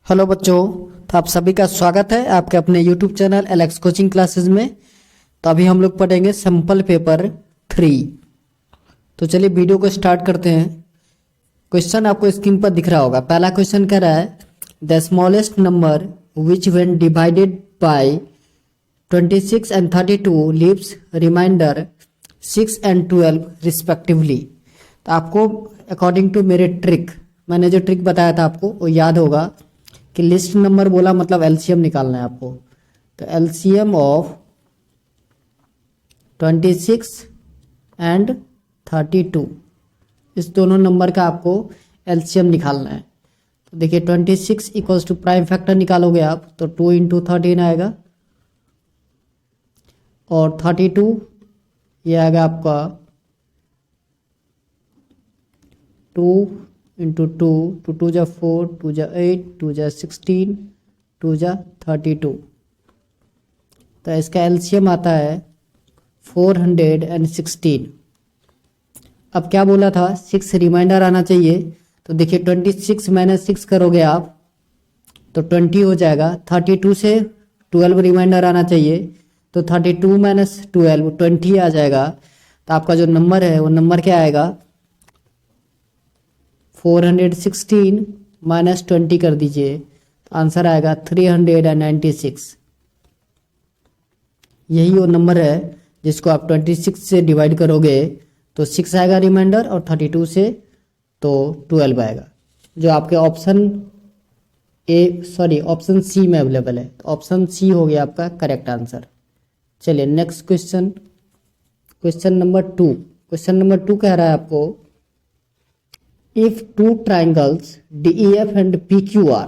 Hello बच्चों। तो आप सभी का स्वागत है आपके अपने YouTube channel Alex coaching classes में। तो अभी हम लोग पढ़ेंगे सिंपल पेपर 3। तो चलिए वीडियो को स्टार्ट करते हैं। क्वेश्चन आपको स्क्रीन पर दिख रहा होगा। पहला क्वेश्चन कह रहा है the smallest number which when divided by 26 and 32 leaves remainder 6 and 12 respectively. तो आपको अकॉर्डिंग टू मेरे ट्रिक, मैंने जो ट्रिक बताया था आपको वो याद होगा कि लिस्ट नंबर बोला मतलब एलसीएम निकालना है आपको। तो एलसीएम ऑफ 26 एंड 32, इस दोनों नंबर का आपको एलसीएम निकालना है। तो देखिए 26 इक्वल्स टू प्राइम फैक्टर निकालोगे आप तो 2 इंटू 13 आएगा, और 32 ये आएगा आपका 2 इंटू 2, 2 2 जा 4, 2 जा 8, 2 जा 16, 2 जा 32। तो इसका एलसीएम आता है 416। अब क्या बोला था, 6 रिमाइंडर आना चाहिए। तो देखिए 26 माइनस 6 करोगे आप तो 20 हो जाएगा। 32 से 12 रिमाइंडर आना चाहिए, तो 32 माइनस 12 20 आ जाएगा। तो आपका जो नंबर है वो नंबर क्या आएगा, 416 माइनस 20 कर दीजिए, तो आंसर आएगा 396। यही वो नंबर है जिसको आप 26 से डिवाइड करोगे तो 6 आएगा रिमाइंडर, और 32 से तो 12 आएगा, जो आपके ऑप्शन सी में अवेलेबल है। तो ऑप्शन सी हो गया आपका करेक्ट आंसर। चलिए next question, question number 2। Question number 2 कह रहा है आपको if two triangles DEF and PQR,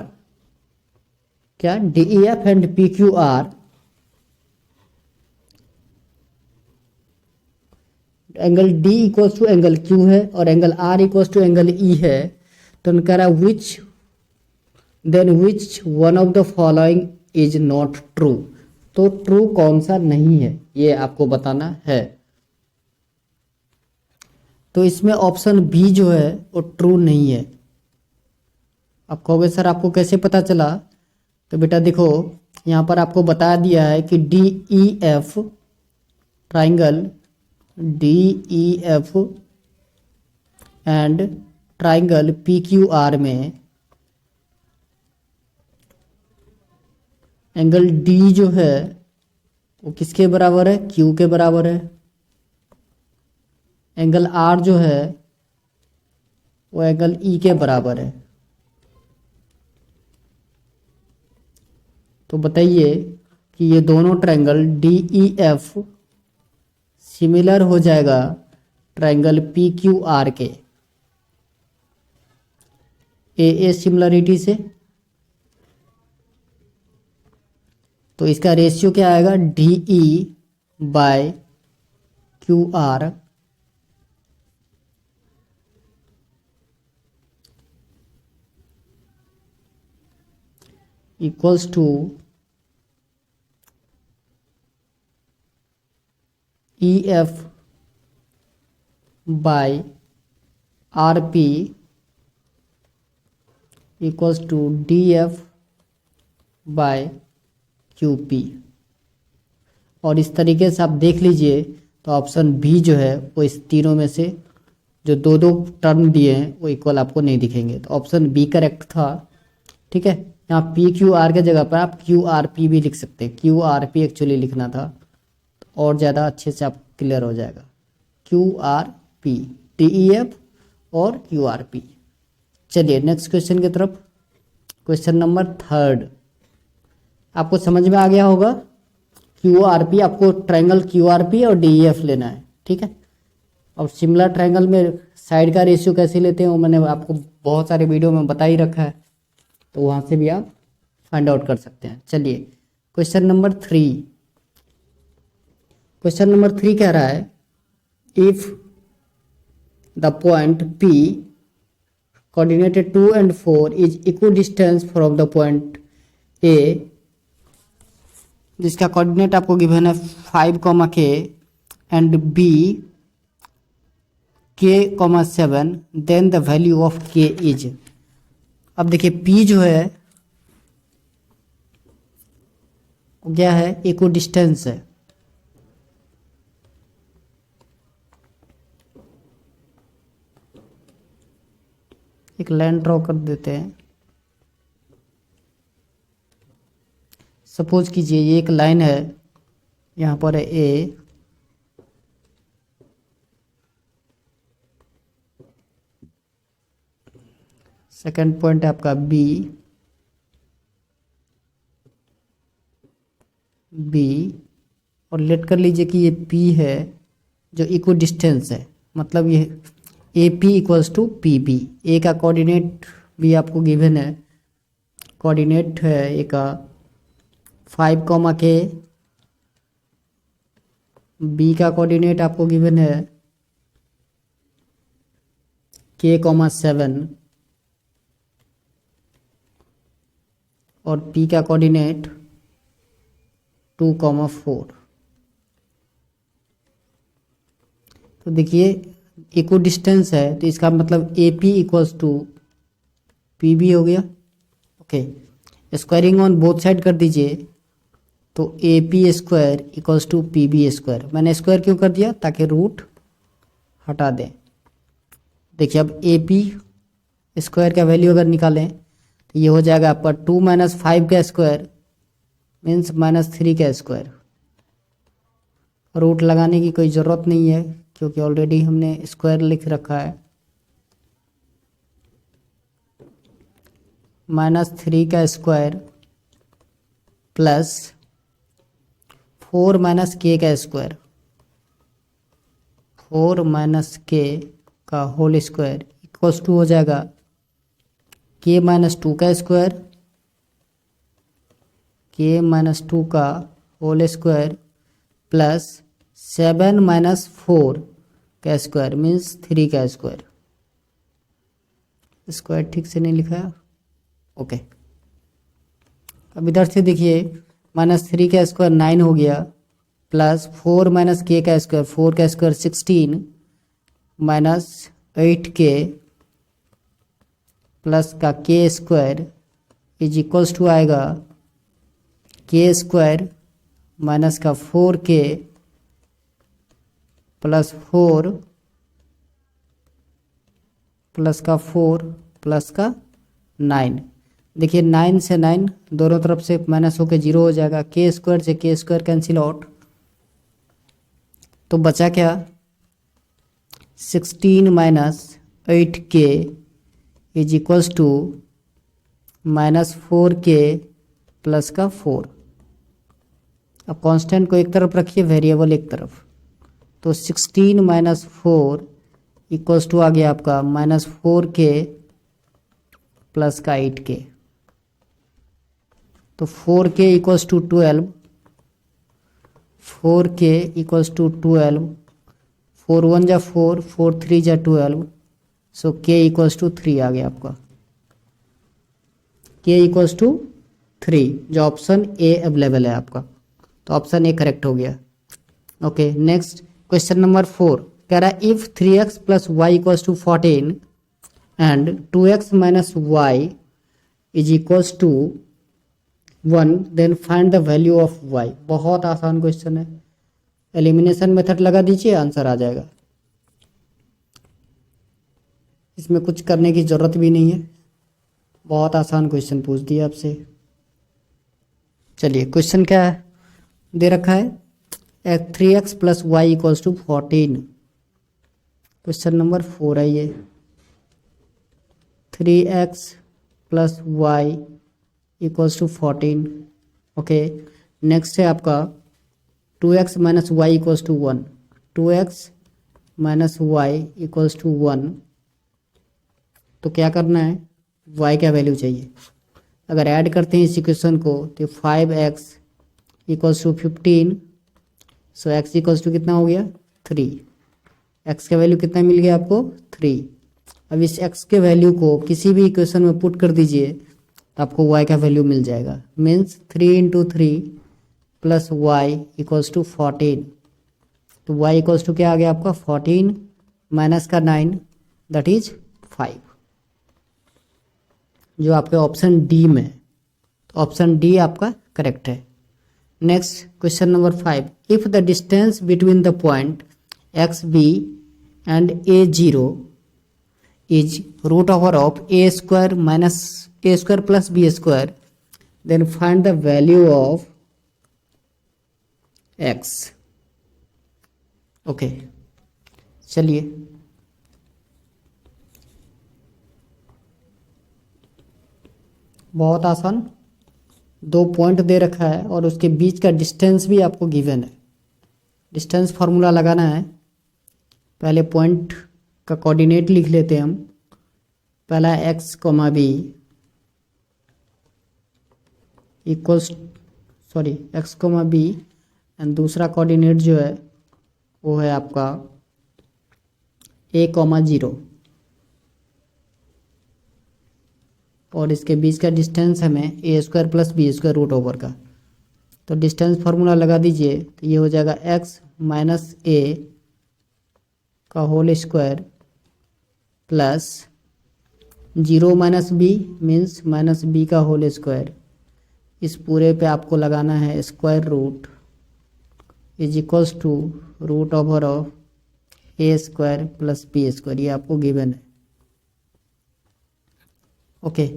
क्या DEF and PQR angle D equals to angle Q है और angle R equals to angle E है, तो उनका रहा which one of the following is not true. तो ट्रू कौन सा नहीं है ये आपको बताना है। तो इसमें ऑप्शन बी जो है वो ट्रू नहीं है। आप कहोगे सर आपको कैसे पता चला, तो बेटा देखो यहाँ पर आपको बता दिया है कि DEF triangle DEF and triangle PQR में एंगल D जो है वो किसके बराबर है, Q के बराबर है। एंगल R जो है वो एंगल E के बराबर है। तो बताइए कि ये दोनों ट्रायंगल DEF सिमिलर हो जाएगा ट्रायंगल PQR के AA सिमिलरिटी से। तो इसका रेशियो क्या आएगा, DE by QR equals to EF by RP equals to DF by QP। और इस तरीके से आप देख लीजिए तो ऑप्शन बी जो है वो इस तीनों में से जो दो दो टर्म दिए हैं वो इक्वल आपको नहीं दिखेंगे। तो ऑप्शन बी करेक्ट था। ठीक है, यहाँ PQR के जगह पर आप QRP भी लिख सकते हैं। QRP एक्चुअली लिखना था तो और ज़्यादा अच्छे से आप क्लियर हो जाएगा। QRP DEF और QRP। चलिए नेक्स्ट क्वेश्चन की तरफ। क्वेश्चन नंबर 3 आपको समझ में आ गया होगा। QRP आपको ट्रायंगल QRP और DEF लेना है। ठीक है, और सिमिलर ट्रायंगल में साइड का रेशियो कैसे लेते हैं वो मैंने आपको बहुत सारे वीडियो में बता ही रखा है, तो वहाँ से भी आप फाइंड आउट कर सकते हैं। चलिए क्वेश्चन नंबर 3। क्वेश्चन नंबर 3 कह रहा है if the point P coordinated 2 and 4 is equal distance from the point A, जिसका कोऑर्डिनेट आपको गिवन है 5, and B K, 7, then the value of K is. अब देखिए P जो है वो क्या है, इक्व डिस्टेंस है। एक लाइन ड्रॉ कर देते हैं। सपोज कीजिए ये एक लाइन है, यहाँ पर है ए, सेकंड पॉइंट है आपका बी, और लेट कर लीजिए कि ये पी है जो इक्व डिस्टेंस है, मतलब ये A P equals to P B. A का कोऑर्डिनेट भी आपको गिवन है, कोऑर्डिनेट है ए का 5, के, बी का कोऑर्डिनेट आपको गिवन है k, 7, और p का कोऑर्डिनेट 2, 4। तो देखिए इक्व डिस्टेंस है, तो इसका मतलब A P equals to P B हो गया। Okay, squaring on both side कर दीजिए, तो A P square equals to P B square. मैंने स्क्वायर क्यों कर दिया, ताकि रूट हटा दें। देखिए अब ए पी स्क्वायर का वैल्यू अगर निकालें तो ये हो जाएगा आपका 2 - 5 का स्क्वायर मीन्स -3 का स्क्वायर। रूट लगाने की कोई ज़रूरत नहीं है क्योंकि ऑलरेडी हमने स्क्वायर लिख रखा है। -3 का स्क्वायर प्लस 4 - k का स्क्वायर, 4 - k का होल स्क्वायर इक्वल्स टू हो जाएगा k - 2 का स्क्वायर, k - 2 का होल स्क्वायर प्लस 7 - 4 का स्क्वायर मीन्स 3 का स्क्वायर। स्क्वायर ठीक से नहीं लिखा है, ओके। अब इधर से देखिए -3 का स्क्वायर 9 हो गया, प्लस 4 - k का स्क्वायर, 4 का स्क्वायर 16 -8k प्लस का k square is equals to आएगा k स्क्वायर माइनस का 4k प्लस 4 प्लस का 4 प्लस का 9। देखिए 9 से 9 दोनों तरफ से माइनस होकर 0 हो जाएगा, k स्क्वायर से k स्क्वायर कैंसिल आउट, तो बचा क्या 16 - 8k is equals to -4k plus का 4। अब कांस्टेंट को एक तरफ रखिए, वेरिएबल एक तरफ, तो 16 - 4 इक्वल्स टू आ गया आपका -4k प्लस का 8k। तो 4k equals to 12, 4k equals to 12, 4 1 जा 4, 4 3 जा 12, सो k इक्वल्स टू 3 आ गया आपका, k इक्वल्स टू 3, जो ऑप्शन ए अवेलेबल है आपका, तो ऑप्शन ए करेक्ट हो गया। ओके, नेक्स्ट क्वेश्चन नंबर 4 कह रहा है if 3x plus Y equals to 14 and 2x minus Y is equals to 1 then find the value of y। बहुत आसान क्वेश्चन है, एलिमिनेशन मेथड लगा दीजिए, आंसर आ जाएगा। इसमें कुछ करने की ज़रूरत भी नहीं है, बहुत आसान क्वेश्चन पूछ दिया आपसे। चलिए क्वेश्चन क्या है दे रखा है, 3x plus Y equals to 14। Question number 4 है ये, 3x plus Y equals to 14। Okay, next है आपका 2x minus Y equals to 1, 2x minus Y equals to 1। तो क्या करना है, y का वैल्यू चाहिए। अगर ऐड करते हैं इस इक्वेशन को तो 5x equals to 15, so x equals to कितना हो गया 3। x का वैल्यू कितना मिल गया आपको 3। अब इस x के वैल्यू को किसी भी इक्वेशन में पुट कर दीजिए तो आपको y का वैल्यू मिल जाएगा, means 3 × 3 plus Y equals to 14। तो y इक्वल्स टू क्या आ गया आपका 14 माइनस का 9 दैट इज 5, जो आपके ऑप्शन डी में, तो ऑप्शन डी आपका करेक्ट है। Next question number 5, if the distance between the point X B and A zero is root over of A square minus A square plus B square, then find the value of X. Okay, चलिए बहुत आसान, दो point दे रखा है और उसके बीच का distance भी आपको गिवन है। डिस्टेंस फार्मूला लगाना है। पहले पॉइंट का कोऑर्डिनेट लिख लेते हैं हम। पहला X comma B equals X comma B and दूसरा कोऑर्डिनेट जो है वो है आपका ए कोमा जीरो, और इसके बीच का डिस्टेंस हमें a square plus B square root over का। तो डिस्टेंस फार्मूला लगा दीजिए, तो ये हो जाएगा एक्स माइनस ए का whole square plus zero minus B means minus B का होल स्क्वायर। इस पूरे पे आपको लगाना है square root is equals to root over of A square plus B square, ये आपको गिवन है। Okay,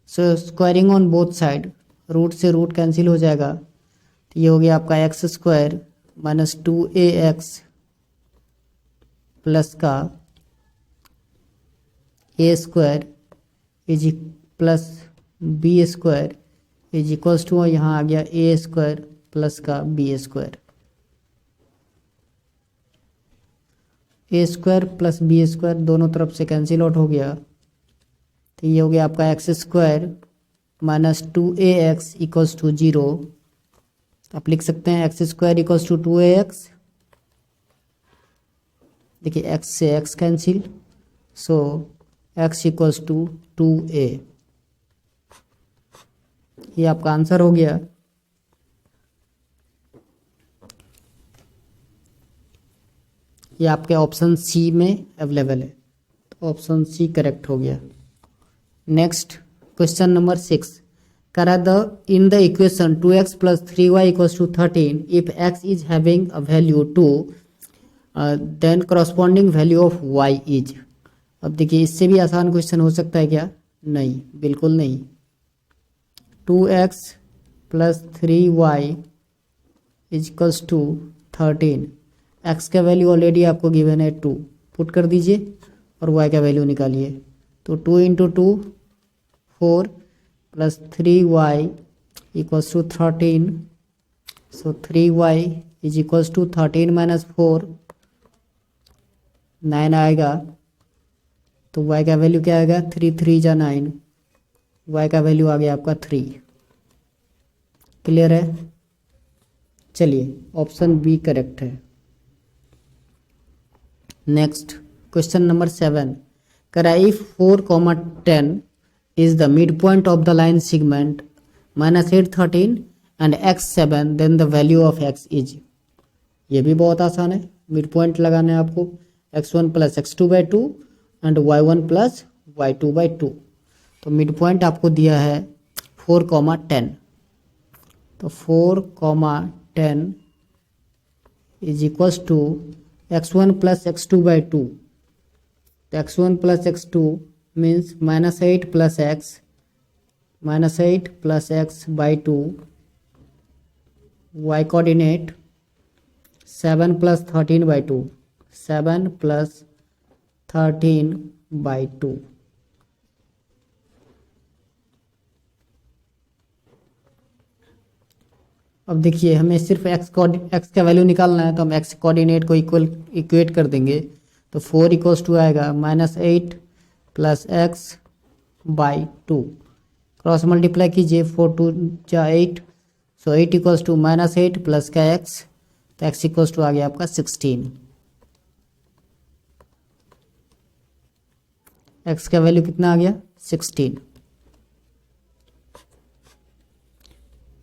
so squaring on both side, root से रूट कैंसिल हो जाएगा, तो ये हो गया आपका X square minus 2ax plus का a square is plus B square is equals to, यहाँ आ गया ए स्क्वायर प्लस का b square. A square plus B square दोनों तरफ से कैंसिल आउट हो गया, तो ये हो गया आपका X square minus 2ax equals to 0। आप लिख सकते हैं x square equals to 2ax। देखिए एक्स से X cancel, so X equals to 2a। ये आपका आंसर हो गया। ये आपके ऑप्शन सी में अवेलेबल है, तो ऑप्शन सी करेक्ट हो गया। नेक्स्ट क्वेश्चन नंबर 6, करा the in the equation 2x plus 3y equals to 13 if x is having a value 2 then corresponding value of y is. अब देखिए इससे भी आसान क्वेश्चन हो सकता है क्या? नहीं, बिल्कुल नहीं। 2x plus 3y equals to 13, x का वैल्यू ऑलरेडी आपको गिवन है 2, पुट कर दीजिए और y का वैल्यू निकालिए। तो 2 into 2 4 plus 3y equals to 13, so 3y is equals to 13 minus 4 9 आएगा, तो y का वैल्यू क्या आएगा? 3 3 जा 9, y का वैल्यू आ गया आपका 3। क्लियर है? चलिए ऑप्शन बी करेक्ट है। नेक्स्ट क्वेश्चन नंबर 7, करा if 4, 10 is the midpoint of the line segment -8 13 and x7 then the value of x is। ये भी बहुत आसान है, मिड पॉइंट लगाना है आपको, x1 plus x2/2 and y1 plus y2/2। तो मिड पॉइंट आपको दिया है 4, 10, तो 4, 10 is equals to x1 plus x2/2। तो x1 plus x2 means -8 plus x, -8 plus x/2, y coordinate 7 plus 13/2, 7 plus 13/2। अब देखिए हमें सिर्फ x का वैल्यू निकालना है, तो हम x कोऑर्डिनेट को इक्वेट कर देंगे, तो 4 इक्वल्स टू आएगा -8 प्लस x/2, क्रॉस मल्टीप्लाई कीजिए, 4 2 जा 8, सो 8 इक्वल्स टू -8 प्लस का x, तो x इक्वल्स टू आ गया आपका 16। x का वैल्यू कितना आ गया? 16,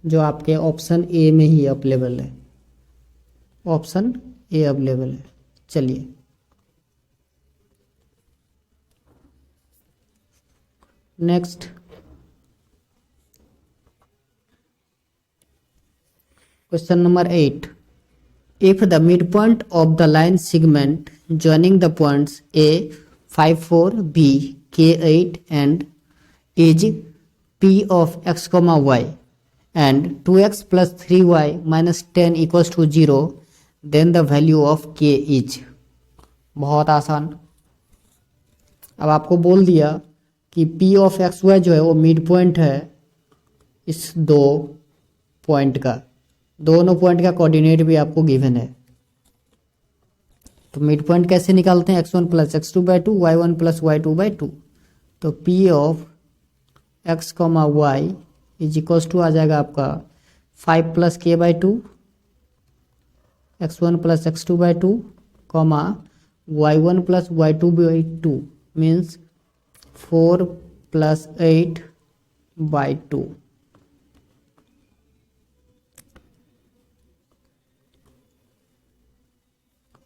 जो आपके ऑप्शन ए में ही अवेलेबल है, ऑप्शन ए अवेलेबल है। चलिए next question number 8, if the midpoint of the line segment joining the points A 5 4 B K 8 and is P of x comma y and 2x plus 3y minus 10 equals to 0, then the value of K is। बहुत आसान। अब आपको बोल दिया कि P of x y जो है वो मिड पॉइंट है इस दो पॉइंट का, दोनों पॉइंट का कोऑर्डिनेट भी आपको गिवन है। तो मिड पॉइंट कैसे निकालते हैं, x1 plus x two by two, y one plus y two by two. तो P of x comma y is equals to आ जाएगा आपका 5 plus k by two, x1 plus x two by two, comma y1 plus y two by two means 4 plus 8 by two.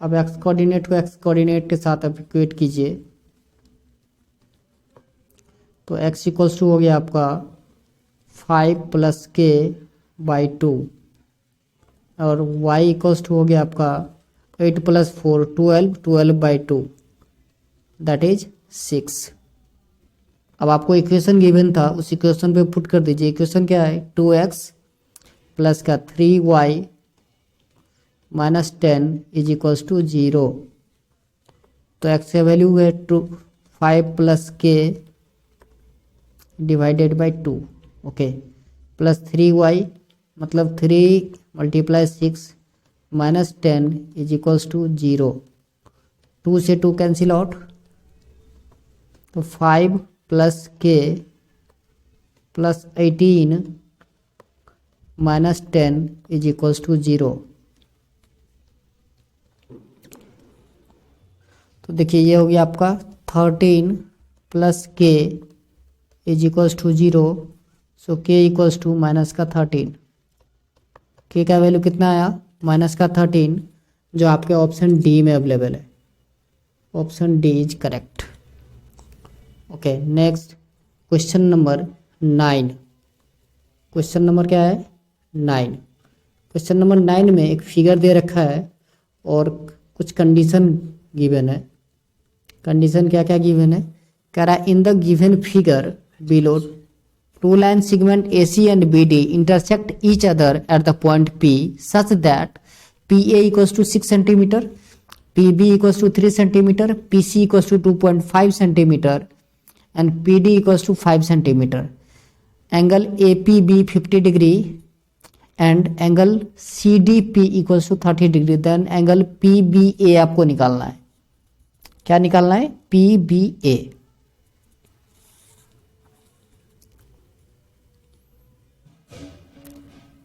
अब x coordinate को x coordinate के साथ अब equate कीजिए, तो x इक्वल्स टू हो गया आपका 5 प्लस के बाई टू और y इक्वल्स टू हो गया आपका 8 plus 4 12 by two, that is 6। अब आपको इक्वेशन गिवन था, उस इक्वेशन पे पुट कर दीजिए। इक्वेशन क्या है, 2x प्लस का 3y minus 10 is equals to 0। तो x का वैल्यू है 5 प्लस के divided by 2, okay, plus 3y मतलब 3 multiply 6 minus 10 is equals to 0। 2 से 2 कैंसिल आउट, तो 5 plus K plus 18 minus 10 is equals to 0। तो देखिए ये हो गया आपका 13 प्लस के इज इक्वल्स टू 0, सो के इक्वल्स टू माइनस का 13। के का वैल्यू कितना आया, माइनस का 13, जो आपके ऑप्शन डी में अवेलेबल है। Option D is correct. Okay, next question number 9। Question number क्या है, 9। क्वेश्चन नंबर 9 में एक फिगर दे रखा है और कुछ कंडीशन गिवन है। कंडीशन क्या क्या गिवन है, कह रहा in the given figure below two line segment AC and BD intersect each other at the point P such that PA equals to 6 centimeter, PB equals to 3 centimeter, PC equals to 2.5 centimeter and PD equals to 5 centimeter. Angle APB 50 degree and angle CDP equals to 30 degree. Then angle PBA आपको निकालना है। क्या निकालना है, PBA।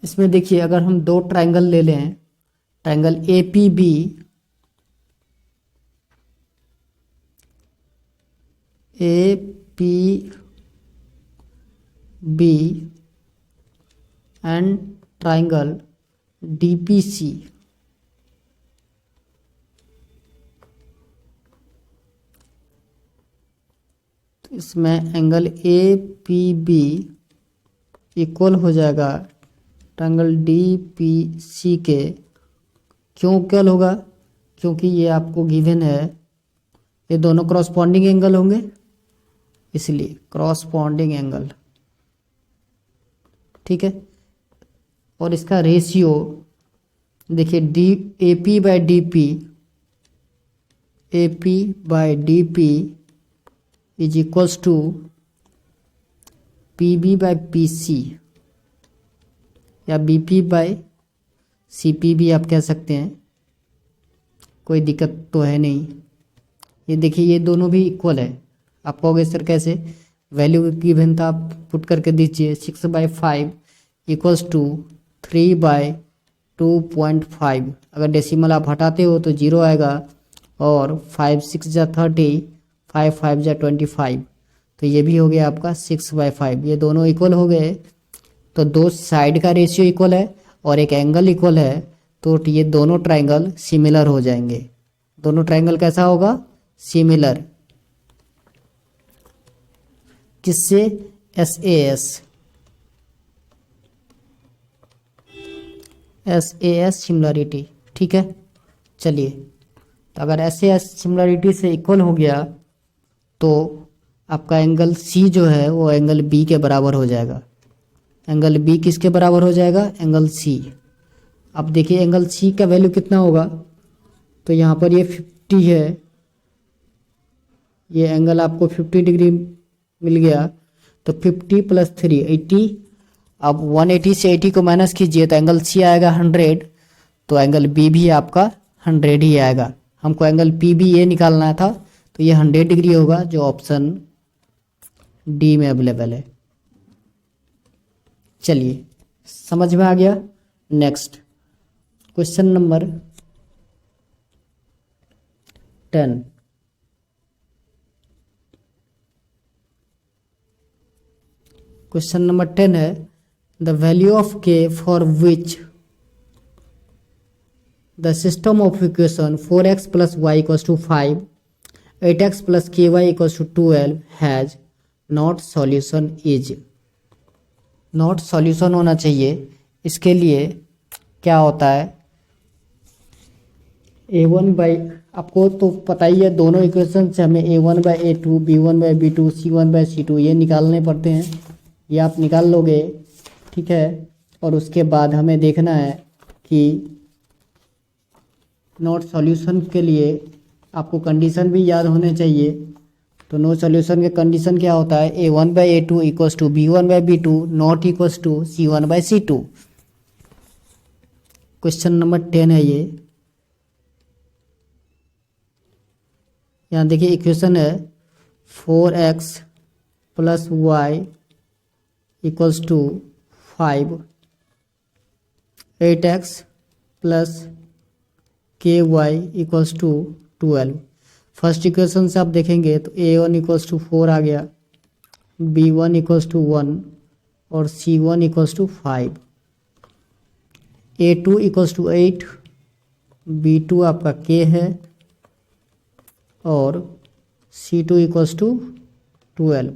इसमें देखिए अगर हम दो ट्रायंगल ले लें, triangle APB and triangle DPC, तो इसमें एंगल APB इक्वल हो जाएगा ट्रायंगल DPC के। क्यों इक्वल होगा, क्योंकि ये आपको गिवन है, ये दोनों क्रॉसपॉन्डिंग एंगल होंगे, इसलिए क्रॉसपॉन्डिंग एंगल, ठीक है। और इसका रेशियो देखिए AP by DP is equals to PB by PC या BP बाई CP भी आप कह सकते हैं, कोई दिक्कत तो है नहीं। ये देखिए ये दोनों भी इक्वल है। आप कहोगे सर कैसे, वैल्यू गिवन था, आप पुट करके दीजिए 6/5 इक्वल्स टू 3/2.5। अगर डेसिमल आप हटाते हो तो 0 आएगा और 5 6 जा 30, 5 5 जा 25, तो ये भी हो गया आपका 6/5। ये दोनों इक्वल हो गए, तो दो साइड का रेशियो इक्वल है और एक एंगल इक्वल है, तो ये दोनों ट्रायंगल सिमिलर हो जाएंगे। दोनों ट्रायंगल कैसा होगा, सिमिलर। किससे, SAS। SAS सिमिलरिटी, ठीक है। चलिए, तो अगर SAS सिमिलरिटी से इक्वल हो गया तो आपका एंगल C जो है वो एंगल B के बराबर हो जाएगा। एंगल B किसके बराबर हो जाएगा? Angle C। अब देखिए एंगल C का वैल्यू कितना होगा, तो यहाँ पर ये 50 है, ये एंगल आपको 50 डिग्री मिल गया, तो 50 प्लस 3 80। अब 180 से 80 को माइनस कीजिए तो एंगल C आएगा 100, तो एंगल B भी आपका 100 ही आएगा। हमको एंगल PBA निकालना था, तो ये 100 डिग्री होगा, जो ऑप्शन डी में अवेलेबल है। चलिए, समझ में आ गया। Next question number 10। Question number 10 है, the value of k for which the system of equation 4x plus Y equals to 5, 8x plus ky equals to 12 has not solution is. Not solution होना चाहिए, इसके लिए क्या होता है, a1 by, आपको तो पता ही है दोनों इक्वेशन से हमें a1 by a2, b1 by b2, c1 by c2 ये निकालने पड़ते हैं। ये आप निकाल लोगे, ठीक है। और उसके बाद हमें देखना है कि नॉट सॉल्यूशन के लिए आपको कंडीशन भी याद होने चाहिए। तो नो सॉल्यूशन के कंडीशन क्या होता है, a1 by a2 equals to b1 by b2 not equals to c1 by c2। Question number 10 है ये। यहाँ देखिए इक्वेशन है 4x plus Y equals to 5, 8x plus ky equals to 12। First equation से आप देखेंगे तो a1 इक्वल्स टू 4 आ गया, b1 इक्वल्स टू 1 और c1 equals to 5, a2 equals to 8, b2 आपका k है और c2 इक्वल्स टू 12।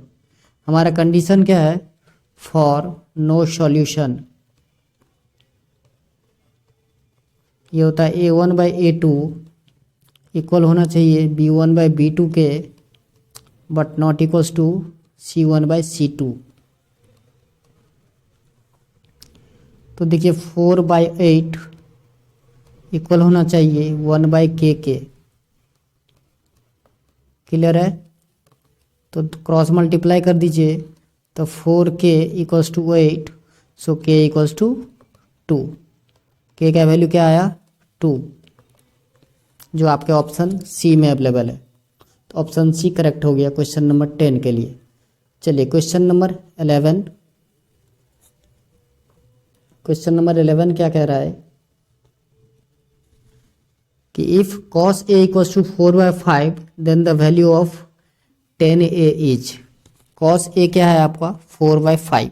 हमारा कंडीशन क्या है, फॉर नो सॉल्यूशन, ये होता है a1 बाई a2 इक्वल होना चाहिए b1 बाई b2 के, but not equals to c1 by c2। तो देखिए 4 बाई 8 इक्वल होना चाहिए 1 बाई k के। क्लियर है? तो क्रॉस मल्टीप्लाई कर दीजिए, तो 4k equals to 8, so k equals to 2। k का वैल्यू क्या आया, 2, जो आपके ऑप्शन सी में अवेलेबल है। तो ऑप्शन सी करेक्ट हो गया क्वेश्चन नंबर 10 के लिए। चलिए क्वेश्चन नंबर 11। क्वेश्चन नंबर 11 क्या कह रहा है कि if cos a equals to 4 by 5 then the value of 10a is. cos a क्या है आपका 4 बाई 5।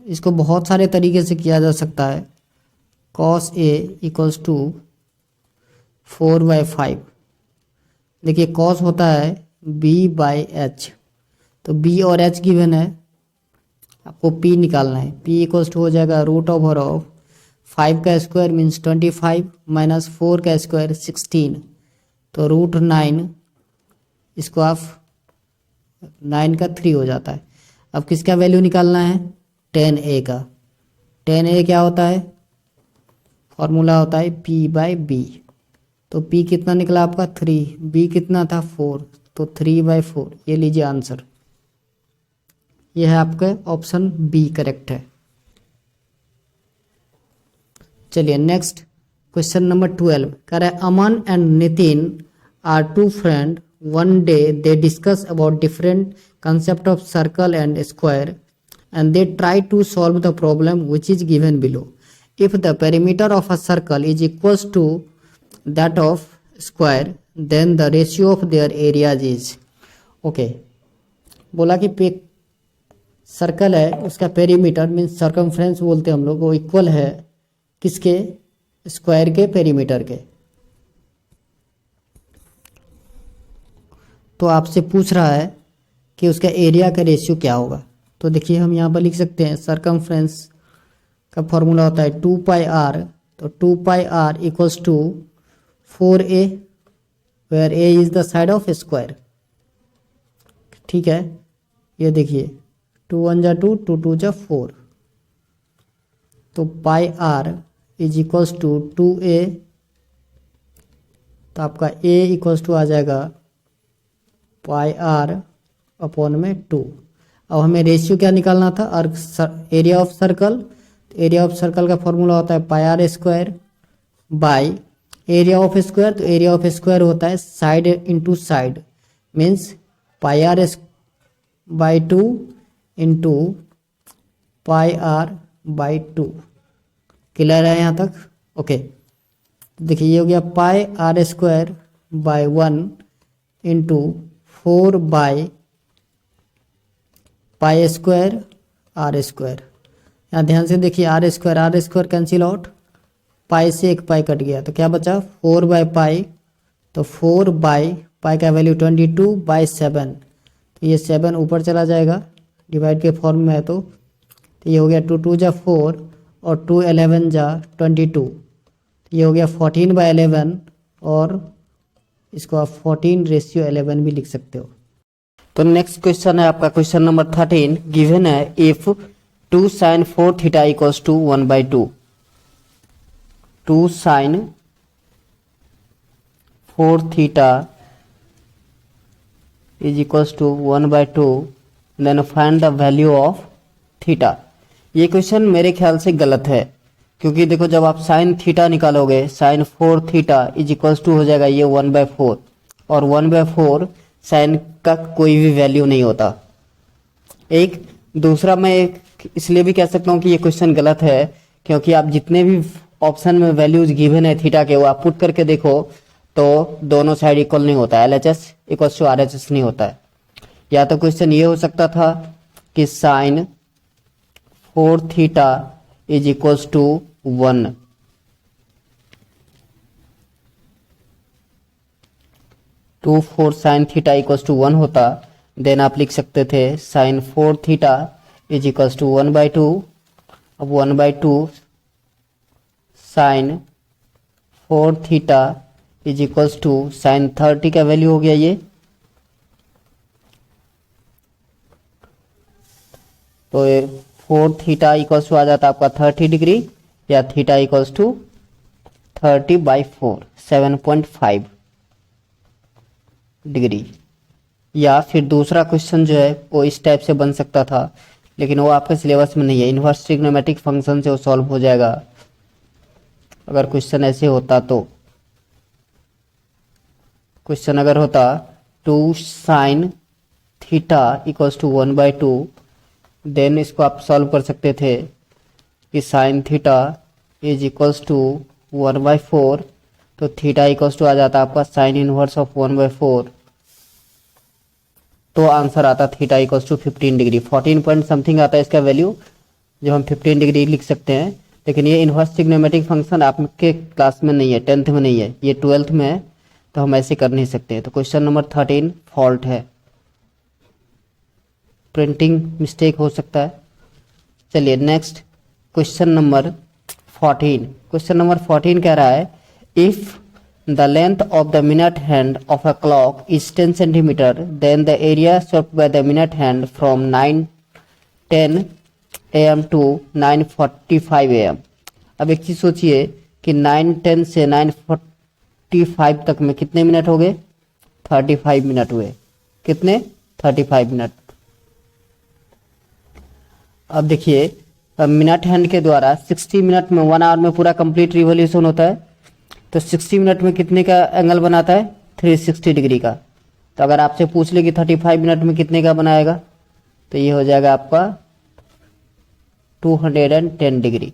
इसको बहुत सारे तरीके से किया जा सकता है। cos a equals to 4 by 5। देखिए cos होता है b बाई h, तो b और h गिवन है, आपको p निकालना है। p इक्वल्स टू हो जाएगा रूट ओवर ऑफ 5 का स्क्वायर मीन्स 25 माइनस 4 का स्क्वायर 16, तो रूट 9, इसको आप 9 का 3 हो जाता है। अब किसका वैल्यू निकालना है, 10a का। 10a क्या होता है, फॉर्मूला होता है p बाई b। तो p कितना निकला आपका 3, b कितना था 4, तो 3 बाई 4। ये लीजिए आंसर, यह है आपका ऑप्शन बी करेक्ट है। चलिए नेक्स्ट क्वेश्चन नंबर 12 कह रहा है Aman and Nitin are two friend, one day they discuss about different concept of circle and square and they try to solve the problem which is given below. If the perimeter of a circle is equals to that of square then the ratio of their areas is. Okay, बोला कि circle है उसका perimeter means circumference बोलते हैं हम लोग, वो equal है किसके, स्क्वायर के पेरीमीटर के। तो आपसे पूछ रहा है कि उसका एरिया का रेशियो क्या होगा। तो देखिए हम यहाँ पर लिख सकते हैं सरकमफ्रेंस का फॉर्मूला होता है 2πr, तो 2πr equals to 4a, where a is the side of square. ठीक है, ये देखिए 2 1 जा 2, 2 2 जा 4, तो pi r is equals to 2a, तो आपका a इक्वल्स टू आ जाएगा पाई आर अपॉन में 2। अब हमें रेशियो क्या निकालना था, area of circle. Area of circle का फॉर्मूला होता है pi r square by area of square. तो एरिया ऑफ स्क्वायर होता है side into side, means pi r by 2 into pi r by 2। Clear है यहाँ तक? ओके, देखिए ये हो गया pi r square by 1 into 4 by pi square r square. यहाँ ध्यान से देखिए आर स्क्वायर कैंसिल आउट, पाई से एक पाई कट गया, तो क्या बचा 4 बाई पाई, तो 4 बाई पाई का वैल्यू 22 बाई 7, तो ये 7 ऊपर चला जाएगा डिवाइड के फॉर्म में है, तो ये हो गया 2 2 जा 4 और 2 11 जा 22, ये हो गया 14 बाई 11, और इसको आप 14:11 भी लिख सकते हो। तो नेक्स्ट क्वेश्चन है आपका क्वेश्चन नंबर 13, गिवन है if 2 sin 4 theta equals to 1/2, 2 sin 4 theta is equals to 1/2, then find the value of theta. ये क्वेश्चन मेरे ख्याल से गलत है, क्योंकि देखो जब आप साइन थीटा निकालोगे, sine 4 theta is equals to हो जाएगा ये 1/4, और 1/4 साइन का कोई भी वैल्यू नहीं होता। एक दूसरा मैं एक इसलिए भी कह सकता हूँ कि ये क्वेश्चन गलत है, क्योंकि आप जितने भी ऑप्शन में वैल्यूज गिवन है थीटा के, वो आप पुट करके देखो तो दोनों साइड इक्वल नहीं होता है, LHS इक्वल्स टू RHS नहीं होता है। या तो क्वेश्चन ये हो सकता था कि sine 4 theta is equals to 1, two 4 sine theta equals to 1 होता, देन आप लिख सकते थे sine 4 theta is equals to 1/2। अब 1/2 sine 4 theta is equals to sine 30 का वैल्यू हो गया ये, तो 4 थीटा इक्वल्स टू आ जाता आपका 30 डिग्री, या थीटा इक्वल्स टू 30/4 7.5 डिग्री। या फिर दूसरा क्वेश्चन जो है वो इस टाइप से बन सकता था, लेकिन वो आपके सिलेबस में नहीं है। इनवर्स ट्रिग्नोमेट्रिक फंक्शन से वो सॉल्व हो जाएगा अगर क्वेश्चन ऐसे होता। तो क्वेश्चन अगर होता 2 sine theta equals to 1/2, then इसको आप सॉल्व कर सकते थे कि sine theta is equals to 1/4, तो थीटा इक्वल्स टू आ जाता आपका साइन इनवर्स ऑफ 1/4, तो आंसर आता theta equals to 15 degree. 14 point something आता है इसका वैल्यू, जो हम 15 डिग्री लिख सकते हैं। लेकिन ये इनवर्स ट्रिग्नोमेट्रिक फंक्शन आपके क्लास में नहीं है, 10th में नहीं है, ये 12th में है, तो हम ऐसे कर नहीं सकते। तो क्वेश्चन नंबर 13 फॉल्ट है, प्रिंटिंग मिस्टेक हो सकता है। चलिए next question number 14। Question number 14 कह रहा है if the length of the minute hand of a clock is 10 centimetre, then the area swept by the minute hand from 9:10 AM to 9:45 AM। अब एक चीज सोचिए कि 9:10 से 9:45 तक में कितने मिनट हो गए? 35 मिनट हुए। कितने? 35 मिनट। अब देखिए मिनट हैंड के द्वारा 60 मिनट में 1 आवर में पूरा कंप्लीट रिवॉल्यूशन होता है, तो 60 मिनट में कितने का एंगल बनाता है? 360 डिग्री का। तो अगर आपसे पूछ ले कि 35 मिनट में कितने का बनाएगा, तो ये हो जाएगा आपका 210 डिग्री।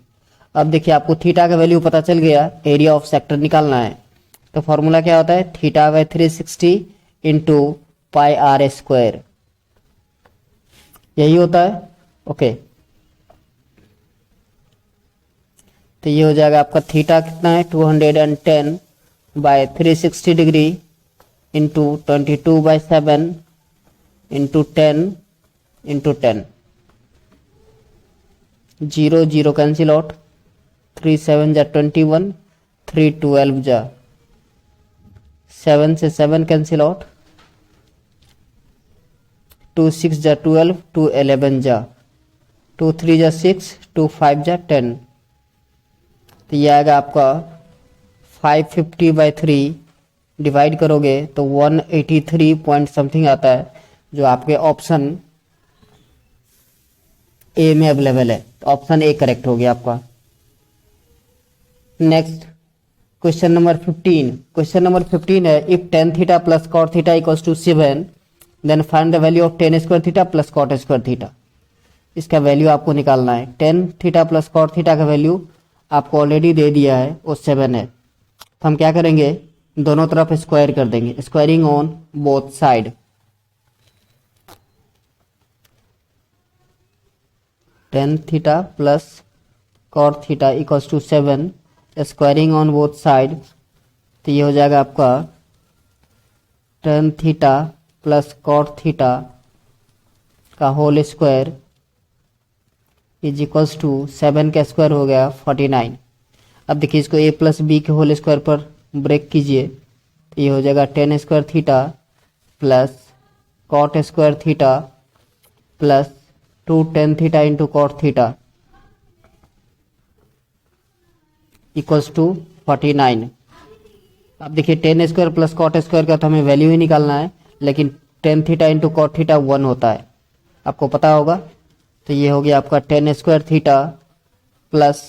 अब देखिए आपको थीटा का वैल्यू पता चल गया, एरिया ऑफ सेक्टर निकालना है, तो फॉर्मूला क्या होता है? Theta by 360 into pi r square, यही होता है। ओके, तो ये हो जाएगा आपका थीटा कितना है? 210 by 360 degree into 22/7 into 10 into 10, zero zero cancel out, 3 7 जा 21, 3 12 जा 7 से 7 कैंसिल आउट, 2 6 जा 12, 2 11 जा 2 3 जा 6, 2 5 जा 10। तो ये आएगा आपका 550/3 डिवाइड करोगे तो 183 पॉइंट समथिंग आता है, जो आपके ऑप्शन ए में अवेलेबल है। तो ऑप्शन ए करेक्ट हो गया आपका। Next question number 15। Question number 15 है if tan theta plus cot theta equals to 7 then find the value of tan square theta plus cot square theta. इसका वैल्यू आपको निकालना है। tan theta plus cot theta का वैल्यू आपको already दे दिया है, वो 7 है। तो हम क्या करेंगे, दोनों तरफ स्क्वायर कर देंगे, squaring on both side. tan theta plus cot theta equals to 7, squaring on both side. तो ये हो जाएगा आपका tan theta plus cot theta का whole square is equals to 7 का स्क्वायर हो गया 49। अब देखिए इसको a प्लस बी के होल स्क्वायर पर ब्रेक कीजिए, तो ये हो जाएगा tan square theta plus cot square theta plus 2 tan theta into cot theta equals to 49। अब देखिए tan square plus cot square का तो हमें वैल्यू ही निकालना है, लेकिन tan थीटा इंटू cot थीटा 1 होता है, आपको पता होगा। तो ये हो गया आपका tan square theta plus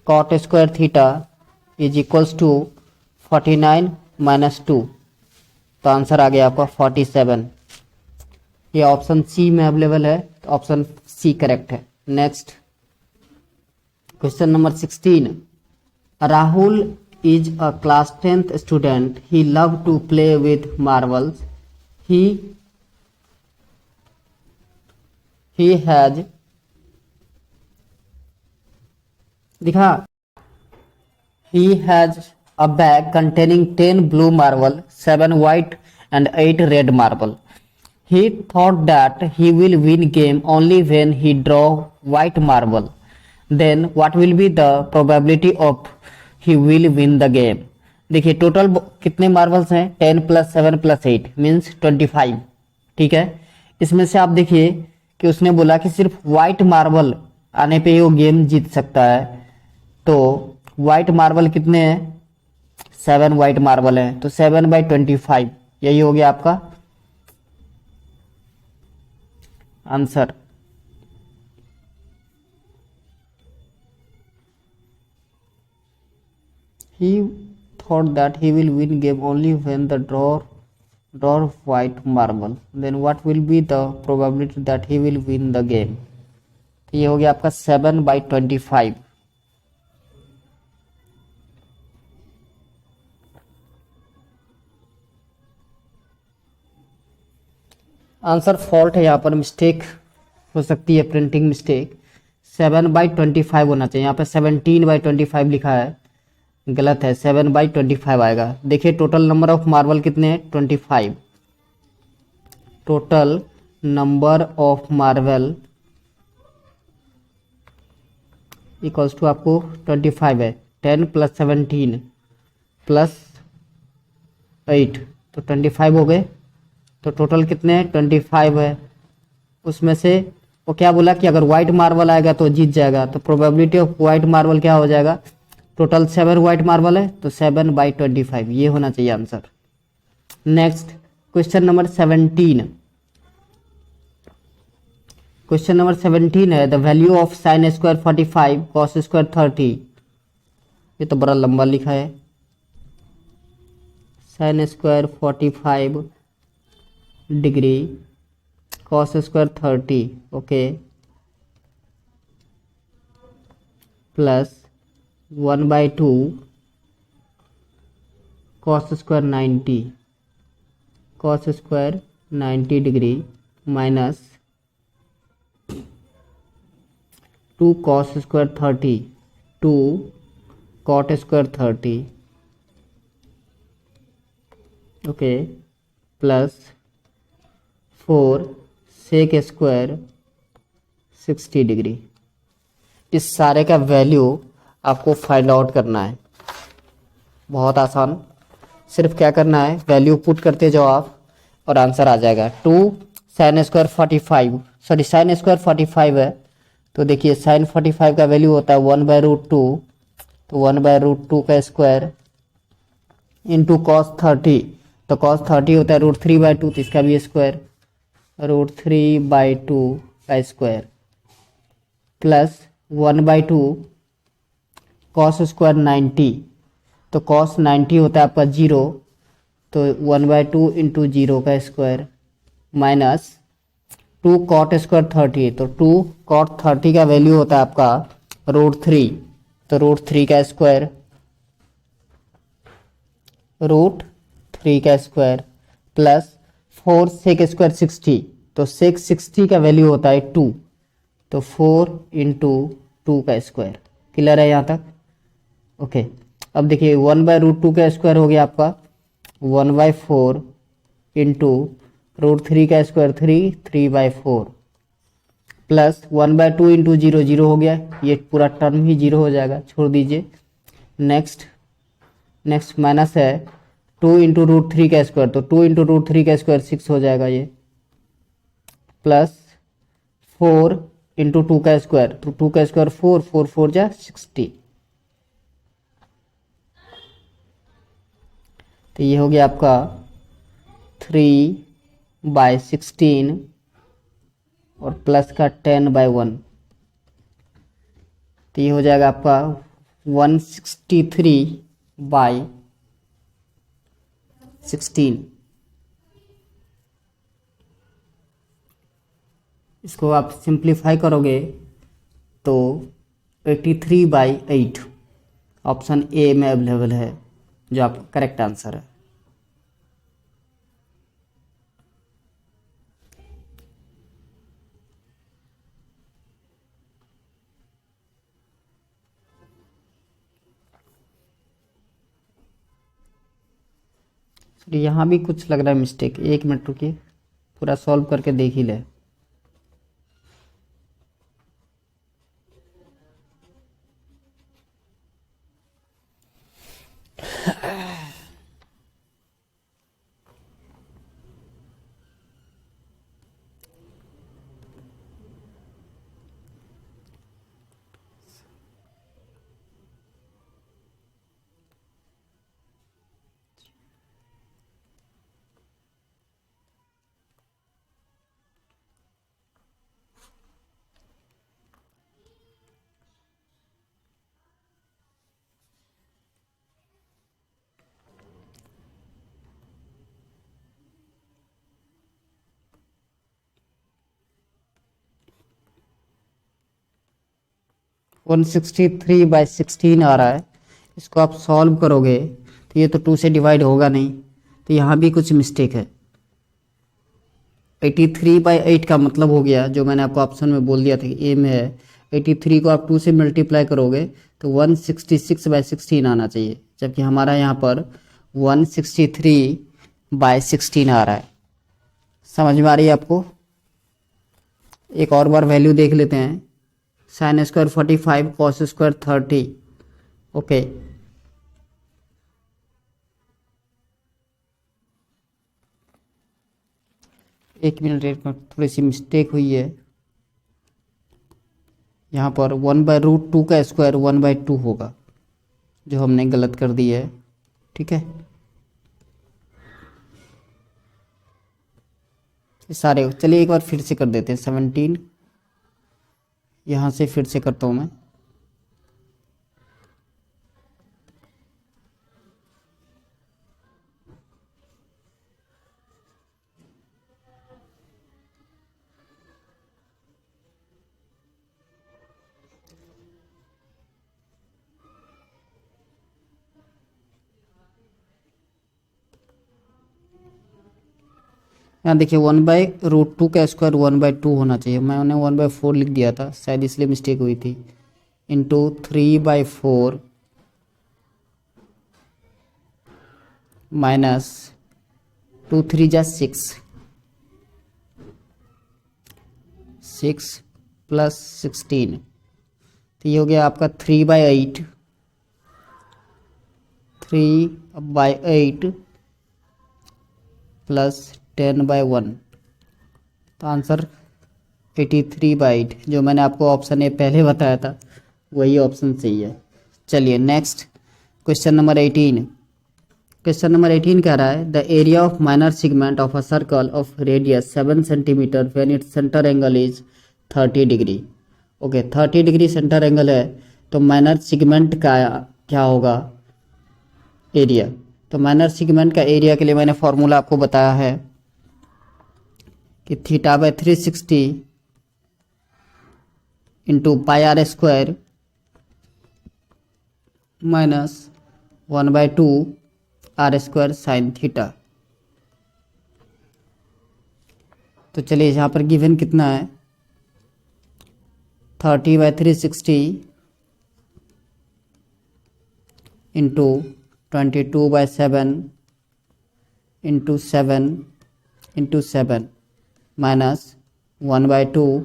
cot square theta is equals to 49 minus 2। तो आंसर आ गया आपका 47। ये ऑप्शन सी में अवेलेबल है, तो ऑप्शन सी करेक्ट है। Next question number 16। Rahul is a class 10th student. He loved to play with marbles. He has दिखा he has a bag containing 10 blue marble, 7 white and 8 red marble. He thought that he will win game only when he draw white marble. Then what will be the probability of he will win the game? देखिए total कितने marbles हैं, 10 plus 7 plus 8 means 25। ठीक है, इसमें से आप देखिए कि उसने बोला कि सिर्फ व्हाइट मार्बल आने पे ही वो गेम जीत सकता है। तो व्हाइट मार्बल कितने हैं, 7 व्हाइट मार्बल हैं, तो 7/25 यही हो गया आपका answer. He thought that he will win game only when the draw white marble. Then what will be the probability that he will win the game? तो ये हो गया आपका 7/25। आंसर फॉल्ट है, यहाँ पर मिस्टेक हो सकती है, प्रिंटिंग मिस्टेक। 7/25 होना चाहिए, यहाँ पे 17/25 लिखा है, गलत है, 7/25 आएगा। देखिए टोटल नंबर ऑफ मार्बल कितने हैं, 25। Total number of marble equals to आपको 25 है, 10 प्लस 17 प्लस 8 तो 25 हो गए। तो टोटल कितने हैं, 25 है। उसमें से वो क्या बोला कि अगर व्हाइट मार्बल आएगा तो जीत जाएगा, तो प्रोबेबिलिटी ऑफ व्हाइट मार्बल क्या हो जाएगा, टोटल 7 व्हाइट मार्बल है तो 7/25 ये होना चाहिए answer. Next question number 17। Question number 17 है the value of sine square 45 cos square 30। ये तो बड़ा लंबा लिखा है, sine square 45 degree cos square 30 okay plus 1/2 cos square 90 cos square 90 degree minus 2 cos square 30 2 cot square 30 okay plus 4 sec square 60 degree. इस सारे का वैल्यू आपको फाइंड आउट करना है। बहुत आसान, सिर्फ क्या करना है, वैल्यू पुट करते जाओ आप और आंसर आ जाएगा। 2 sin² 45, सॉरी sin² 45 है, तो देखिए sin 45 का वैल्यू होता है 1/√2, तो 1/√2 का स्क्वायर इंटू cos 30, तो cos 30 होता है √3/2, तो इसका भी स्क्वायर √3/2 का स्क्वायर प्लस 1/2 cos² 90, तो cos 90 होता है आपका 0, तो 1/2 इंटू 0 का स्क्वायर माइनस 2 cot² 30, तो 2 cot 30 का वैल्यू होता है आपका √3, तो √3 का स्क्वायर √3 का स्क्वायर प्लस 4 sec² 60, तो sec 60 का वैल्यू होता है 2, तो 4 इंटू 2 का स्क्वायर। क्लियर है यहाँ तक? ओके, अब देखिए 1/√2 का स्क्वायर हो गया आपका 1/4 इंटू √3 का स्क्वायर 3/4 प्लस 1/2 इंटू 0 0 हो गया, ये पूरा टर्म ही 0 हो जाएगा, छोड़ दीजिए। नेक्स्ट माइनस है 2 इंटू √3 का स्क्वायर, तो 2 इंटू √3 का स्क्वायर 6 हो जाएगा ये, प्लस 4 इंटू 2 का स्क्वायर, तो 2 का स्क्वायर 4, 4 4 जा 60, तो ये हो गया आपका 3/16 और प्लस का 10/1, तो ये हो जाएगा आपका 163/16। इसको आप सिंप्लीफाई करोगे तो 83/8 ऑप्शन ए में अवेलेबल है, जो आपका करेक्ट आंसर है। यहाँ भी कुछ लग रहा है मिस्टेक, 1 मिनट रुकिए, पूरा सॉल्व करके देख ही ले। वन 163/16 आ रहा है, इसको आप सॉल्व करोगे तो ये तो 2 से डिवाइड होगा नहीं, तो यहाँ भी कुछ मिस्टेक है। 83/8 का मतलब हो गया, जो मैंने आपको ऑप्शन में बोल दिया था कि ए में है, 83 को आप 2 से मल्टीप्लाई करोगे तो 166/16 आना चाहिए, जबकि हमारा यहाँ पर 163/16 आ रहा है। समझ में आ रही है आपको? एक और बार वैल्यू देख लेते हैं, sin² 45 cos² 30, ओके, एक मिनट, थोड़ी सी मिस्टेक हुई है यहाँ पर, 1/√2 का स्क्वायर 1/2 होगा, जो हमने गलत कर दी है, ठीक है। सारे चलिए एक बार फिर से कर देते हैं, 17 यहाँ से फिर से करता हूँ मैं। यहाँ देखिए 1/√2 का स्क्वायर 1/2 होना चाहिए, मैंने 1/4 लिख दिया था, शायद इसलिए मिस्टेक हुई थी, इंटू 3/4 माइनस 2 3 जा 6 प्लस 16, तो ये हो गया आपका 3/8, 3/8 प्लस 10/1, तो आंसर 83/8, जो मैंने आपको ऑप्शन ए पहले बताया था वही ऑप्शन सही है। चलिए next question number 18। Question number 18 कह रहा है the area of minor segment of a circle of radius 7 centimetre when its centre angle is 30 degree. Okay, 30 degree centre angle है, तो माइनर सेगमेंट का क्या होगा, एरिया। तो माइनर सेगमेंट का एरिया के लिए मैंने फॉर्मूला आपको बताया है कि θ/360 into πr² minus 1/2 r² sine theta. तो चलिए यहाँ पर गिवन कितना है, 30/360 into 22/7 into 7 into 7 minus 1/2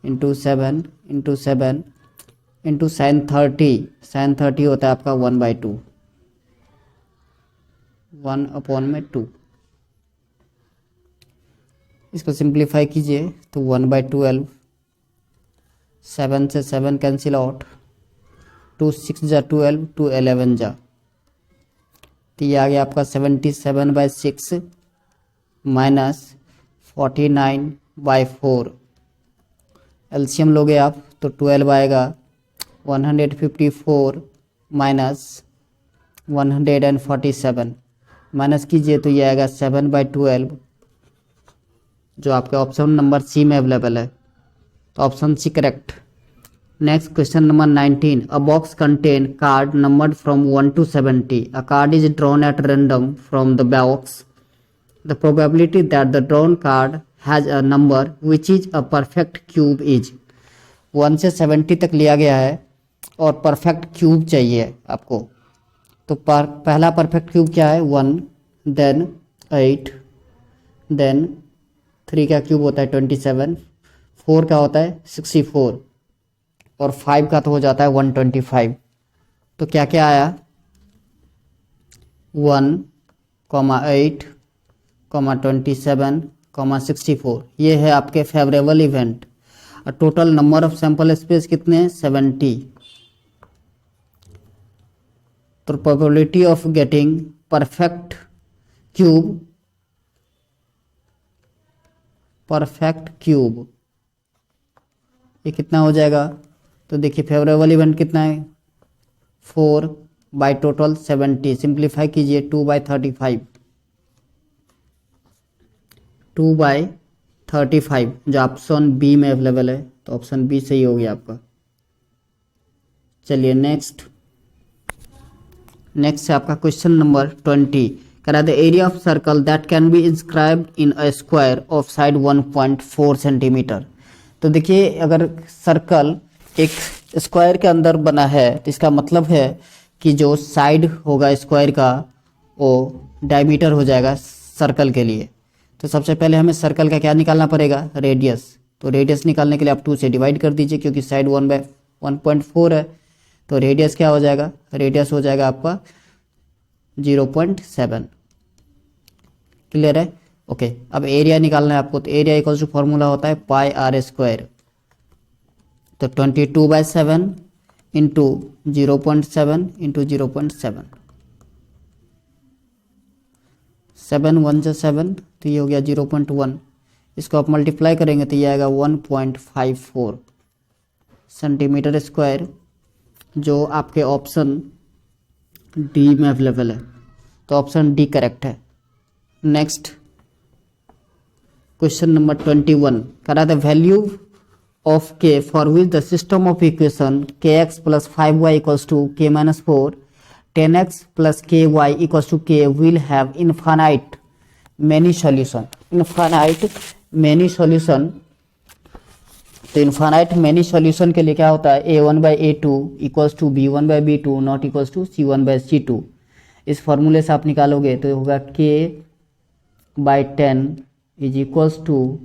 into 7 into 7 into sine 30 होता है आपका 1/2, 1/2। इसको सिंप्लीफाई कीजिए तो 1/12, 7 से 7 कैंसिल आउट, 2 6 जा 12, 2 11 जा, तो ये आ गया आपका 77/6 माइनस 49/4। एलसीएम लोगे आप तो 12 आएगा, 154 माइनस 147 माइनस कीजिए तो ये आएगा 7/12, जो आपके ऑप्शन नंबर सी में अवेलेबल है, तो option C correct. Next question number 19। A box contain card numbered from 1 to 70. A card is drawn at random from the box. The probability that the drawn card has a number which is a perfect cube is 1 से 70 तक लिया गया है और perfect cube चाहिए आपको। तो पहला परफेक्ट क्यूब क्या है, 1, देन 8, देन 3 का क्यूब होता है 27, 4 का होता है 64 और 5 का तो हो जाता है 125। तो क्या क्या आया, 1, 8, 27, 64, ये है आपके favourable event. Total number of sample space कितने हैं, 70। तो probability of getting perfect cube ये कितना हो जाएगा, तो देखिए फेवरेबल इवेंट कितना है, 4 बाई टोटल 70, सिंप्लीफाई कीजिए 2/35, 2/35 जो ऑप्शन बी में अवेलेबल है, तो ऑप्शन बी सही हो गया आपका। चलिए नेक्स्ट है आपका क्वेश्चन नंबर 20। कह रहा है the area of circle that can be inscribed in a square of side 1.4 centimetre. तो देखिए अगर सर्कल एक स्क्वायर के अंदर बना है तो इसका मतलब है कि जो साइड होगा स्क्वायर का वो डायमीटर हो जाएगा सर्कल के लिए। तो सबसे पहले हमें सर्कल का क्या निकालना पड़ेगा, रेडियस। तो रेडियस निकालने के लिए आप 2 से डिवाइड कर दीजिए क्योंकि साइड 1/1.4 है, तो रेडियस क्या हो जाएगा, रेडियस हो जाएगा आपका 0.7। क्लियर है, ओके। अब एरिया निकालना है आपको, तो एरिया इक्वल टू फॉर्मूला होता है πr²। तो 22/7 इंटू 0.7 इंटू 0.7, 7 1 से 7, तो ये हो गया 0.1। इसको आप मल्टीप्लाई करेंगे तो ये आएगा 1.54 सेंटीमीटर स्क्वायर, जो आपके ऑप्शन डी में अवेलेबल है, तो ऑप्शन डी करेक्ट है। नेक्स्ट क्वेश्चन नंबर 21 करा the value of k for which the system of equation kx plus 5y equals to k minus 4, 10x plus ky equals to k will have infinite many solution. Infinite many solution, तो infinite many solution के लिए क्या होता है, a1/a2 equals to b1/b2 not equals to c1/c2। इस फॉर्मूले से आप निकालोगे तो होगा k/10 is equals to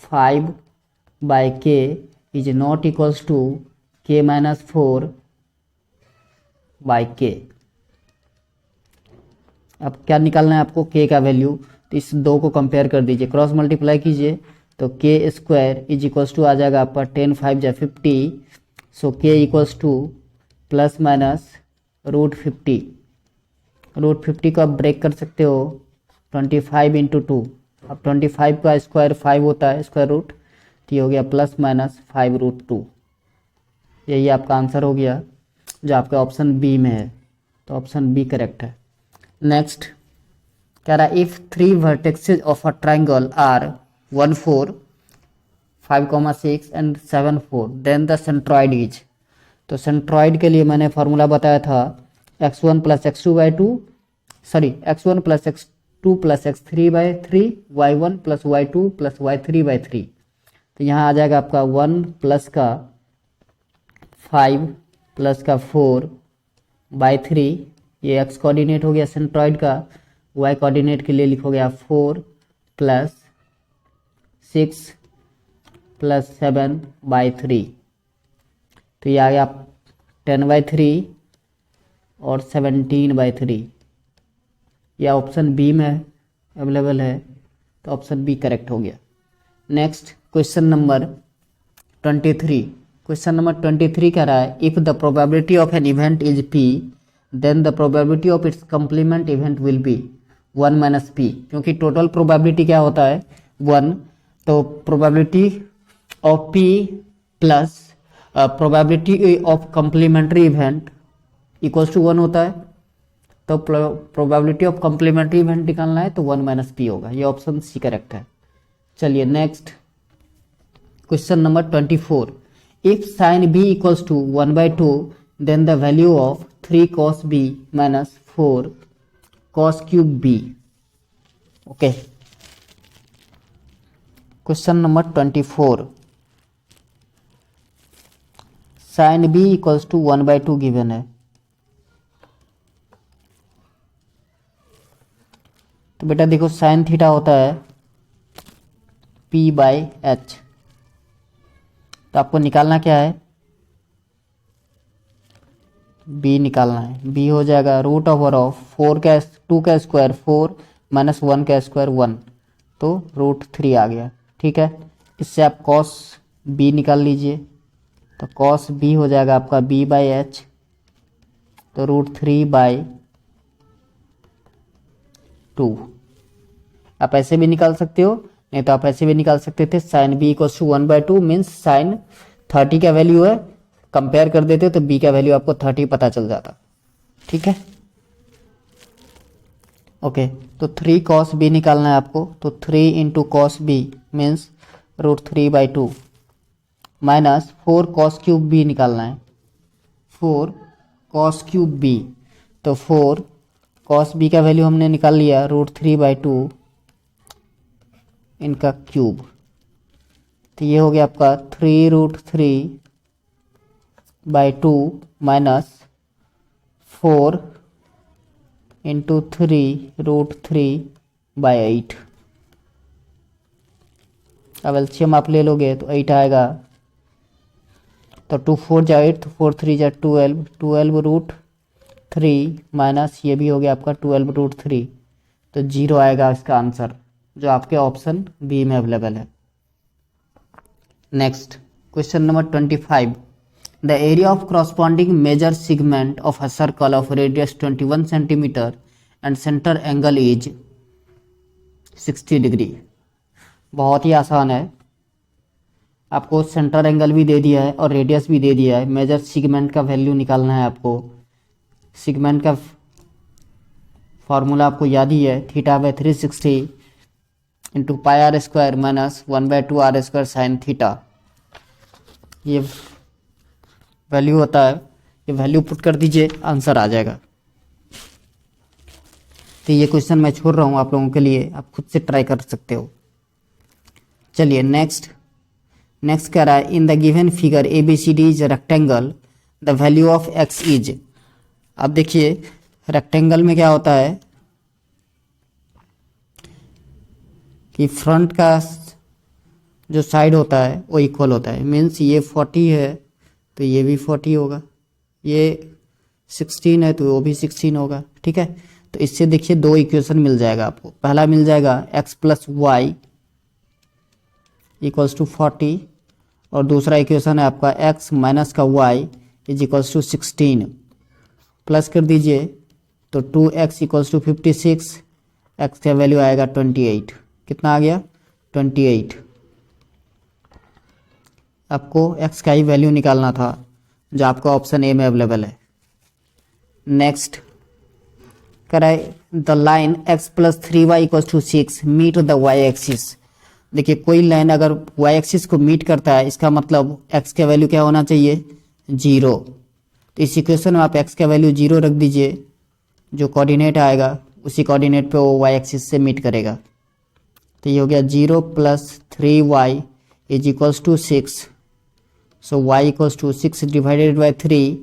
5/k is not equals to k-4/k। अब क्या निकालना है आपको, k का वैल्यू, तो इस दो को कंपेयर कर दीजिए, क्रॉस मल्टीप्लाई कीजिए, तो k square is equals to आ जाएगा आपका 10 5 जा 50, so k equals to plus minus √50। √50 को आप ब्रेक कर सकते हो 25 इंटू 2। अब 25 का स्क्वायर 5 होता है स्क्वायर रूट, तो ये हो गया प्लस माइनस 5√2। यही आपका आंसर हो गया जो आपके ऑप्शन बी में है, तो ऑप्शन बी करेक्ट है। नेक्स्ट कह रहा है if 3 vertexes of a triangle are 1 4 5,6 and 7 4 then the centroid is. तो सेंट्रॉइड के लिए मैंने फार्मूला बताया था x1 plus x2/2, sorry x1 plus x2 plus x3/3, y1 plus y2 plus y3/3। तो यहाँ आ जाएगा आपका 1 प्लस का 5 प्लस का 4/3, ये x कोऑर्डिनेट हो गया सेंट्रॉइड का, y कोऑर्डिनेट के लिए लिखोगे आप 4 प्लस 6 प्लस 7/3। तो ये आ गया 10/3 और 17/3। यह ऑप्शन बी में अवेलेबल है, तो ऑप्शन बी करेक्ट हो गया। Next question number 23। Question number 23 कह रहा है if the probability of an event is p then the probability of its complement event will be 1 minus p। क्योंकि टोटल प्रोबेबिलिटी क्या होता है 1, तो probability of p plus probability of complementary event equals to 1 होता है। तो probability of complementary event निकालना है तो 1 माइनस p होगा, ये ऑप्शन सी करेक्ट है। चलिए next question number 24। If sine b equals to 1/2 then the value of 3 cos b minus 4 cos cube b। Okay, question number 24। Sine b equals to 1/2 given है, तो बेटा देखो sine theta होता है p/h। तो आपको निकालना क्या है, b निकालना है। b हो जाएगा रूट ओवर ऑफ 2 का स्क्वायर 4 माइनस 1 का स्क्वायर 1, तो √3 आ गया। ठीक है, इससे आप cos b निकाल लीजिए, तो cos b हो जाएगा आपका b/h, तो √3/2। आप ऐसे भी निकाल सकते हो, नहीं तो आप ऐसे भी निकाल सकते थे sine b equals to 1/2 means sine 30 का वैल्यू है, कंपेयर कर देते तो b का वैल्यू आपको 30 पता चल जाता। ठीक है, ओके, तो 3 cos b निकालना है आपको, तो 3 into cos b means √3/2 minus 4 cos cube b निकालना है, 4 cos क्यूब b, तो 4 cos b का वैल्यू हमने निकाल लिया √3/2 इनका क्यूब, तो ये हो गया आपका 3√3/2 माइनस 4 इंटू 3√3/8। अब एलसीएम आप ले लोगे तो 8 आएगा, तो 2 4 जा 8, तो 4 3 जा 12, 12√3 माइनस ये भी हो गया आपका 12√3, तो 0 आएगा इसका आंसर, जो आपके ऑप्शन बी में अवेलेबल है। Next question number 25। The area of corresponding major segment of a circle of radius 21 centimetre and centre angle is 60 degree. बहुत ही आसान है, आपको सेंटर एंगल भी दे दिया है और रेडियस भी दे दिया है, मेजर सेगमेंट का वैल्यू निकालना है आपको। सेगमेंट का फॉर्मूला आपको याद ही है, θ/360 into πr² minus 1/2r² sine theta, ये वैल्यू होता है, ये वैल्यू पुट कर दीजिए, आंसर आ जाएगा। तो ये क्वेश्चन मैं छोड़ रहा हूँ आप लोगों के लिए, आप खुद से ट्राई कर सकते हो। चलिए नेक्स्ट कह रहा है इन the given figure ABCD is rectangle the value of x is. अब देखिए रेक्टेंगल में क्या होता है कि फ्रंट का जो साइड होता है वो इक्वल होता है, मीन्स ये 40 है तो ये भी 40 होगा, ये 16 है तो वो भी 16 होगा। ठीक है, तो इससे देखिए दो इक्वेशन मिल जाएगा आपको। पहला मिल जाएगा x plus Y equals to 40 और दूसरा इक्वेशन है आपका x माइनस का y is equals to 16। Plus कर दीजिए तो 2x इक्वल्स टू 56, x का वैल्यू आएगा 28। कितना आ गया? 28। आपको x का ही वैल्यू निकालना था जो आपका ऑप्शन ए में अवेलेबल है। नेक्स्ट कराए the line x plus 3y equals to 6 meet the y axis. देखिए कोई लाइन अगर y एक्सिस को मीट करता है इसका मतलब x का वैल्यू क्या होना चाहिए? 0। तो इस इक्वेशन में आप x का वैल्यू 0 रख दीजिए, जो कोऑर्डिनेट आएगा उसी कोऑर्डिनेट पे वो y एक्सिस से मीट करेगा। तो ये हो गया 0 plus 3y is equals to 6। So y equals to 6 divided by 3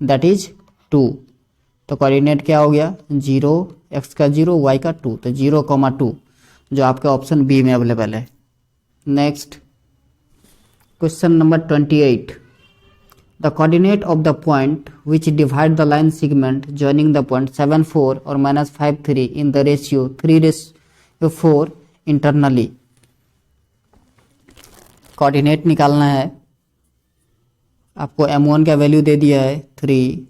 that is 2। तो कोऑर्डिनेट क्या हो गया? 0, x का 0, y का 2, तो 0,2 जो आपका ऑप्शन बी में अवेलेबल है। Next question number 28। The coordinate of the point which divide the line segment joining the point 7, 4 और -5, 3 in the ratio 3:4 internally. Coordinate निकालना है। आपको m1 का वैल्यू दे दिया है 3,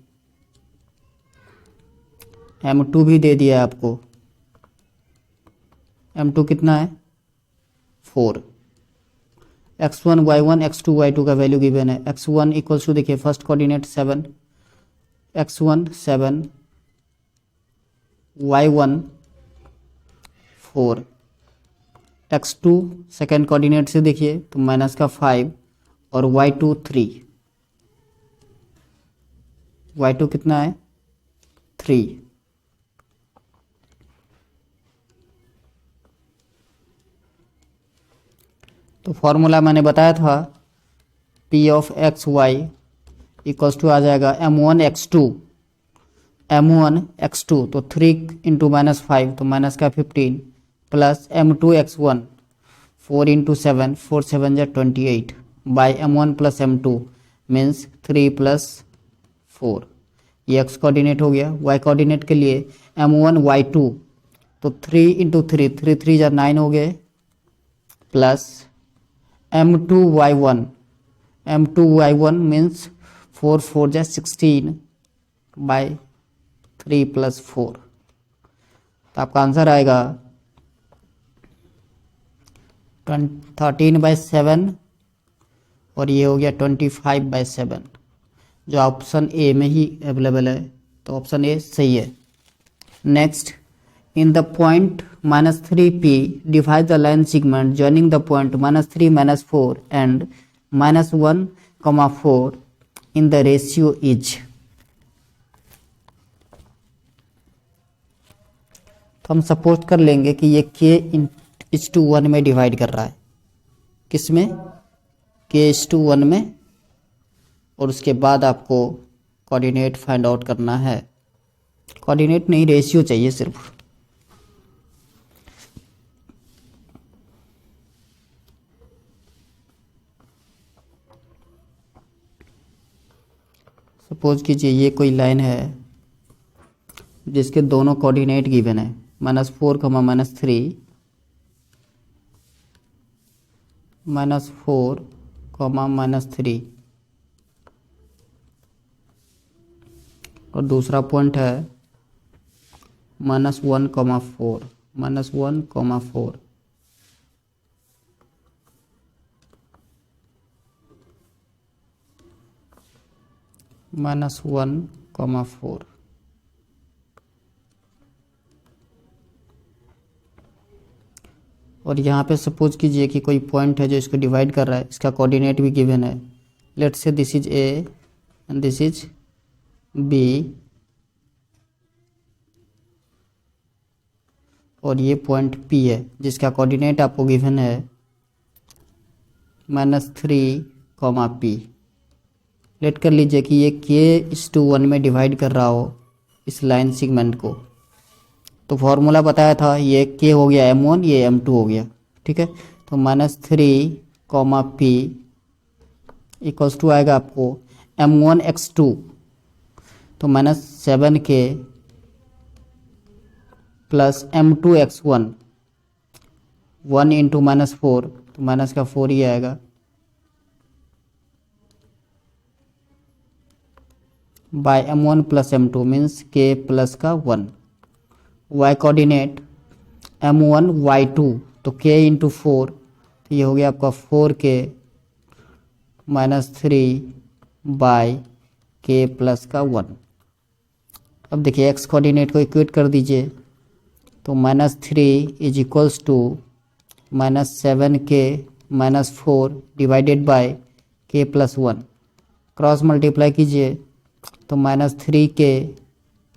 m2 भी दे दिया है आपको। m2 कितना है? 4। x1 y1 x2 y2 का वैल्यू गिवन है। x1 इक्वल्स टू देखिए first coordinate 7, x1 7, y1 4, x2 second coordinate से देखिए तो माइनस का 5 और y2 3। y2 कितना है? 3। तो फॉर्मूला मैंने बताया था p of x y equals to आ जाएगा m1 x2 तो 3 इंटू -5 तो माइनस का 15 प्लस m2 x1 4 इंटू 7 4 7 जा 28 by m1 plus m2 means 3 plus 4। ये x कोऑर्डिनेट हो गया। y कोऑर्डिनेट के लिए m1 y2 तो 3 इंटू 3 3 3 जा 9 हो गए प्लस m2 y1 मीन्स 4 4 जा 16 बाई 3 प्लस 4। तो आपका आंसर आएगा 13/7 और ये हो गया 25/7 जो ऑप्शन ए में ही अवेलेबल है। तो ऑप्शन ए सही है। Next in the point -3p divide the line segment joining the point -3 -4 and -1, 4 in the ratio is। तो हम सपोज कर लेंगे कि ये k/1 में डिवाइड कर रहा है। किस में? k/1 में। और उसके बाद आपको कोऑर्डिनेट फाइंड आउट करना है। कोऑर्डिनेट नहीं, रेशियो चाहिए सिर्फ। सपोज कीजिए ये कोई लाइन है जिसके दोनों कोऑर्डिनेट गिवन है -4, -3, -4, -3 और दूसरा पॉइंट है -1, -4, -1, -4। -1, 4 और यहाँ पे सपोज कीजिए कि कोई पॉइंट है जो इसको डिवाइड कर रहा है। इसका कोऑर्डिनेट भी गिवन है। Let's say this is A and this is B और ये पॉइंट पी है जिसका कोऑर्डिनेट आपको गिवन है -3, p। लेट कर लीजिए कि ये k/1 में डिवाइड कर रहा हो इस लाइन सेगमेंट को। तो फॉर्मूला बताया था, ये k हो गया m1, ये m2 हो गया। ठीक है, तो -3, p इक्वल्स टू आएगा आपको m1x2 तो -7k प्लस m2x1 1 इंटू -4 तो माइनस का 4 ही आएगा by m1 plus m2 means k plus का 1। y कोऑर्डिनेट m1 y2 तो k इंटू 4 तो ये हो गया आपका 4k -3 बाय k प्लस का 1। अब देखिए x कोऑर्डिनेट को इक्वेट कर दीजिए तो -3 is equals to -7k -4 divided by k plus 1। Cross multiply कीजिए तो -3k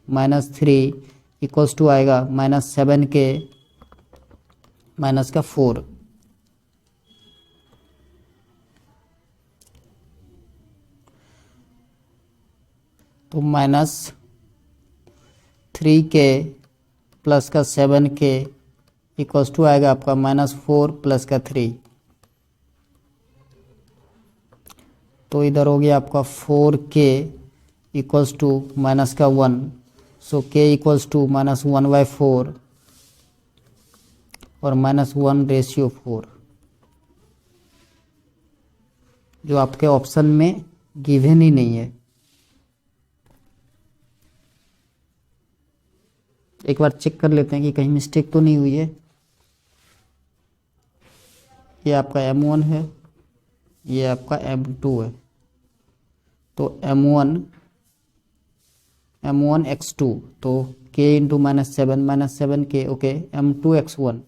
-3 इक्वल्स टू आएगा -7k माइनस का 4। तो -3k प्लस का 7k इक्वल्स टू आएगा आपका -4 प्लस का 3। तो इधर हो गया आपका 4k इक्वल्स टू माइनस का 1। सो k इक्वल्स टू -1/4 और -1/4 जो आपके ऑप्शन में गिवन ही नहीं है। एक बार चेक कर लेते हैं कि कहीं मिस्टेक तो नहीं हुई है। ये आपका m1 है, ये आपका m2 है। तो m1x2 तो k into -7k okay m2x1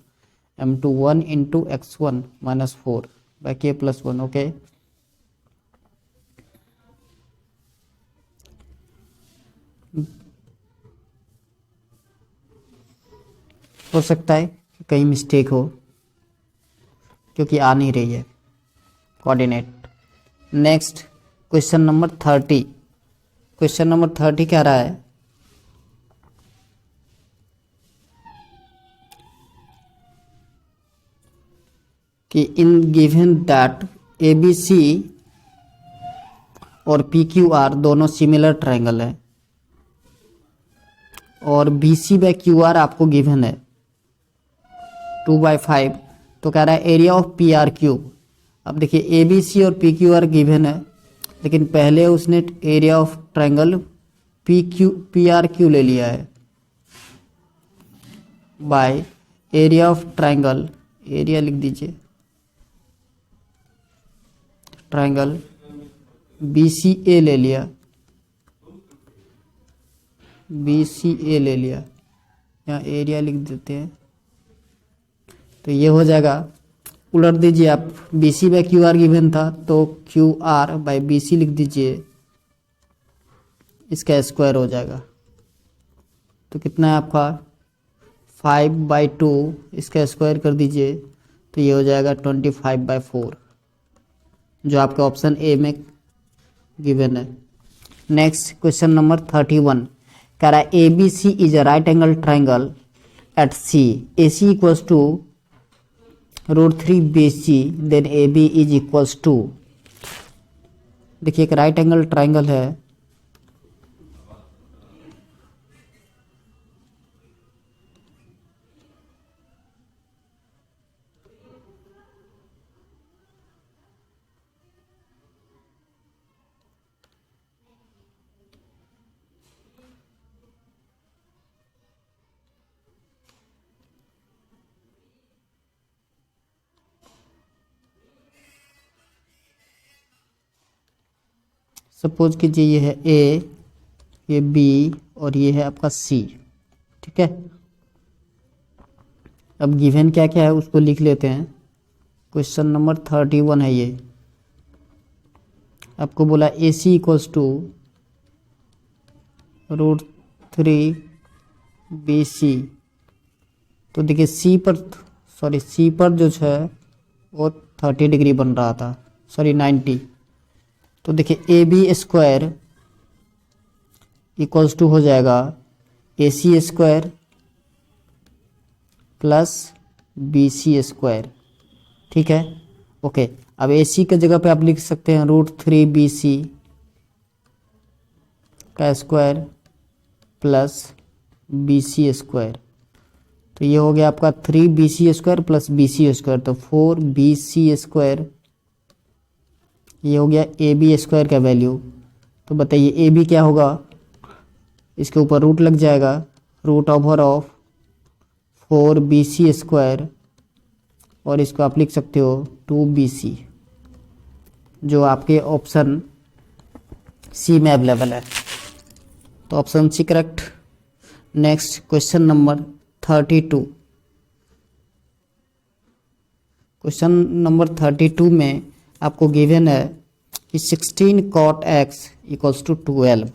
1 into x1 -4 by k plus 1 okay. हो सकता है कि कहीं मिस्टेक हो क्योंकि आ नहीं रही है coordinate. Next question number 30। Question number 30 कह रहा है कि इन गिवन दैट ABC और PQR दोनों सिमिलर ट्रायंगल है और BC बाय QR आपको गिवन है 2/5। तो कह रहा है एरिया ऑफ PRQ। अब देखिए ABC और PQR गिवन है लेकिन पहले उसने एरिया ऑफ ट्रायंगल PRQ ले लिया है by area of triangle, area लिख दीजिए ट्रायंगल BCA ले लिया, BCA ले लिया, यहाँ एरिया लिख देते हैं। तो ये हो जाएगा, उलट दीजिए आप, BC बाय QR गिवन था तो QR बाय BC लिख दीजिए, इसका स्क्वायर हो जाएगा। तो कितना है आपका 5/2, इसका स्क्वायर कर दीजिए तो ये हो जाएगा 25/4 जो आपका ऑप्शन ए में गिवन है। नेक्स्ट क्वेश्चन नंबर 31 कह रहा है ABC is a right angle triangle at C, AC equals to √3BC then AB is equals to. देखिए एक राइट एंगल ट्राइंगल है, सपोज कीजिए ये है A, ये B और ये है आपका C, ठीक है। अब गिवन क्या क्या है उसको लिख लेते हैं। क्वेश्चन नंबर 31 है ये, आपको बोला AC इक्वल्स टू √3BC। तो देखिए C पर जो है वो 30 डिग्री बन रहा था, 90। तो देखिए AB स्क्वायर इक्वल्स टू हो जाएगा AC square plus BC square, ठीक है ओके। अब AC के जगह पे आप लिख सकते हैं √3BC का square plus B C square. तो ये हो गया आपका 3bc square plus bc square, तो 4bc स्क्वायर। ये हो गया ab स्क्वायर का वैल्यू। तो बताइए ab क्या होगा, इसके ऊपर रूट लग जाएगा, root over of 4bc square, और इसको आप लिख सकते हो 2bc, जो आपके ऑप्शन सी में अवेलेबल है। तो option C correct. Next question number 32। Question number 32 में आपको गिवन है कि 16 cot x equals to 12।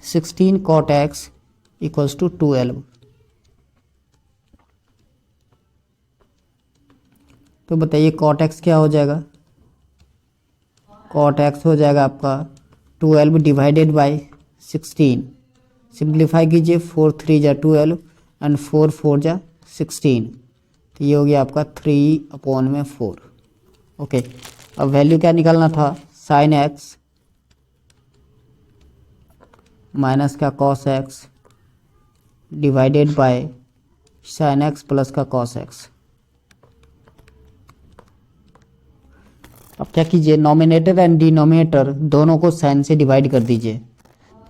16 cot x equals to 12। तो बताइए cot x क्या हो जाएगा। cot x हो जाएगा आपका 12 डिवाइडेड बाई 16। सिंप्लीफाई कीजिए, 4 3 जा 12 एंड 4 4 जा 16। तो ये हो गया आपका 3/4। ओके, अब वैल्यू क्या निकालना था, साइन एक्स माइनस का cos x divided by sine x plus का कॉस एक्स। अब क्या कीजिए, नॉमिनेटर एंड डिनोमिनेटर दोनों को साइन से डिवाइड कर दीजिए।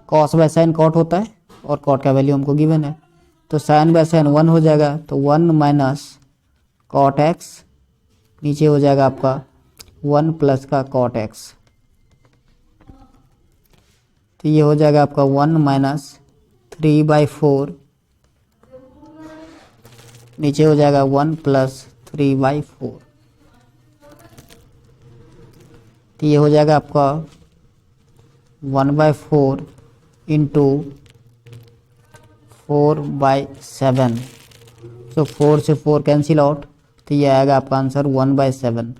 कॉस बाय साइन कॉट होता है और कॉट का वैल्यू हमको गिवन है, तो साइन बाय साइन 1 हो जाएगा, तो 1 माइनस कॉट एक्स, नीचे हो जाएगा आपका 1 प्लस का कॉट एक्स। तो ये हो जाएगा आपका 1 माइनस 3/4, नीचे हो जाएगा 1 प्लस 3/4। तो ये हो जाएगा आपका 1/4 इंटू 4/7। तो 4 से 4 कैंसिल आउट, तो ये आएगा आपका आंसर 1/7।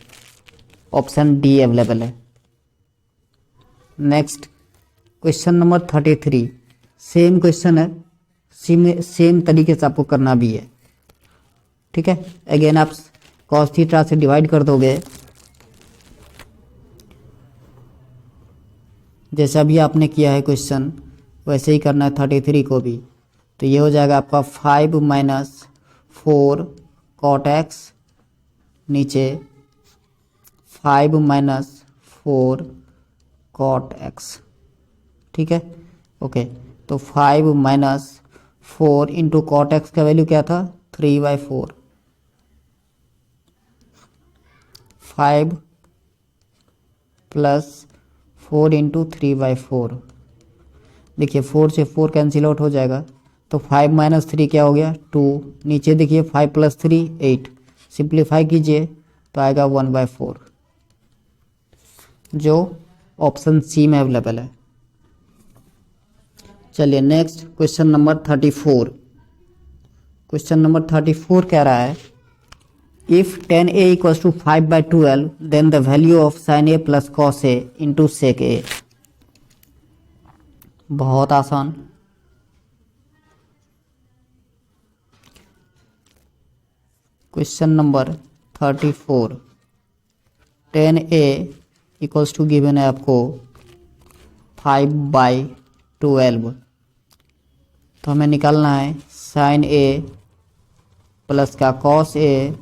ऑप्शन डी अवेलेबल है। Next question number 33। Same question है, सेम तरीके से आपको करना भी है, ठीक है। अगेन आप cos थीटा से डिवाइड कर दोगे, जैसा भी आपने किया है क्वेश्चन वैसे ही करना है 33 को भी। तो ये हो जाएगा आपका 5 माइनस 4 कॉट एक्स, नीचे 5 माइनस 4 कॉट एक्स, ठीक है। ओके, तो 5 माइनस 4 इंटू कॉट एक्स का वैल्यू क्या था, 3/4। 5 प्लस 4 इंटू 3/4। देखिए 4 से 4 कैंसिल आउट हो जाएगा, तो 5 माइनस 3 क्या हो गया, 2। नीचे देखिए 5 प्लस 3 8। सिंप्लीफाई कीजिए तो आएगा 1/4, जो ऑप्शन सी में अवेलेबल है। चलिए next question number 34। Question number 34 कह रहा है, if 10a equals to 5/12 then the value of sine a plus cos a into sec a। बहुत आसान। Question number 34, 10a equals to given है आपको 5/12। तो हमें निकालना है साइन a प्लस का cos a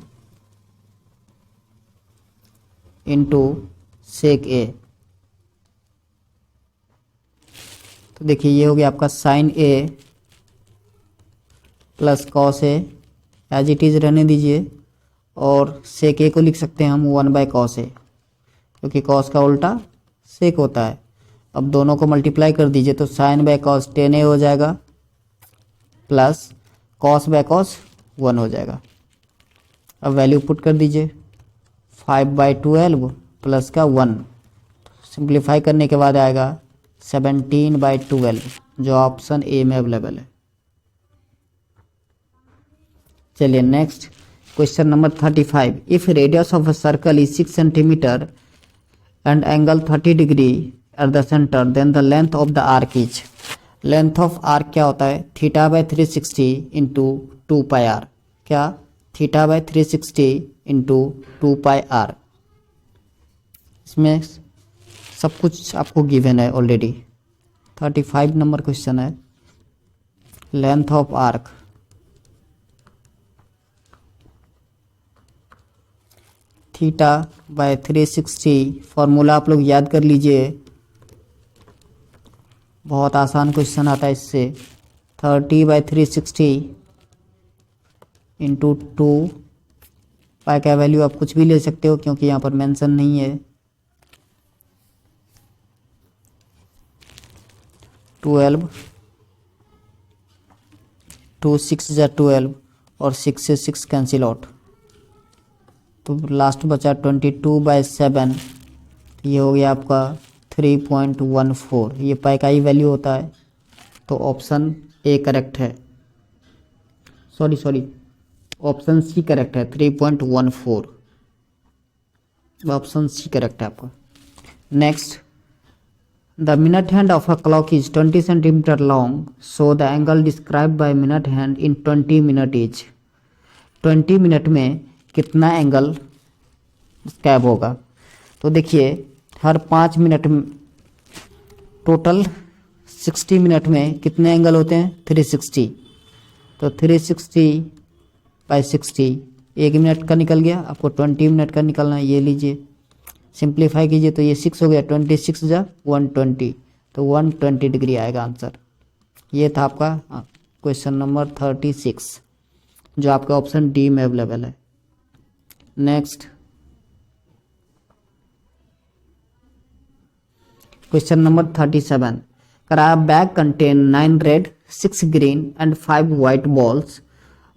into sec a। तो देखिए ये हो गया आपका sine a plus cos a, as it is रहने दीजिए, और सेक a को लिख सकते हैं हम 1/cos a, क्योंकि कॉस का उल्टा सेक होता है। अब दोनों को मल्टीप्लाई कर दीजिए, तो साइन बाय कॉस 10a हो जाएगा प्लस कॉस बाय कॉस 1 हो जाएगा। अब वैल्यू पुट कर दीजिए, 5/12 प्लस का 1, सिंप्लीफाई करने के बाद आएगा 17/12, जो ऑप्शन ए में अवेलेबल है। चलिए next question number 35। If radius of a circle is 6 centimetre and angle 30 degree at the centre, then the length of the arc is. Length of arc क्या होता है, θ/360 इंटू 2πr। क्या, θ/360 into 2πr। इसमें सब कुछ आपको गिवन है already. 35 number question है, length of arc. Theta by 360 formula आप लोग याद कर लीजिए, बहुत आसान क्वेश्चन आता है इससे। 30/360 इंटू 2, पाई का वैल्यू आप कुछ भी ले सकते हो क्योंकि यहाँ पर मेंशन नहीं है। 12, 2 6 जा 12 और 6 से 6 कैंसिल आउट, तो लास्ट बचा 22/7। ये हो गया आपका 3.14। ये पाई का ही वैल्यू होता है, तो ऑप्शन ए करेक्ट है। सॉरी ऑप्शन सी करेक्ट है, 3.14 ऑप्शन सी करेक्ट है आपका। Next, the minute hand of a clock is 20 centimetre long, so the angle describe by minute hand in 20 minute is. 20 minute में कितना angle describe होगा? तो देखिए, हर 5 minute में total 60 minute में कितने एंगल होते हैं? 360। तो 360/60 1 मिनट का निकल गया, आपको 20 मिनट का निकलना है। ये लीजिए, सिंप्लीफाई कीजिए तो ये 6 हो गया, 26 जा 120, तो 120 डिग्री आएगा आंसर। ये था आपका क्वेश्चन नंबर 36, जो आपका ऑप्शन डी में अवेलेबल है। Next, question number 37, a bag contain 9 red, 6 green and 5 white balls.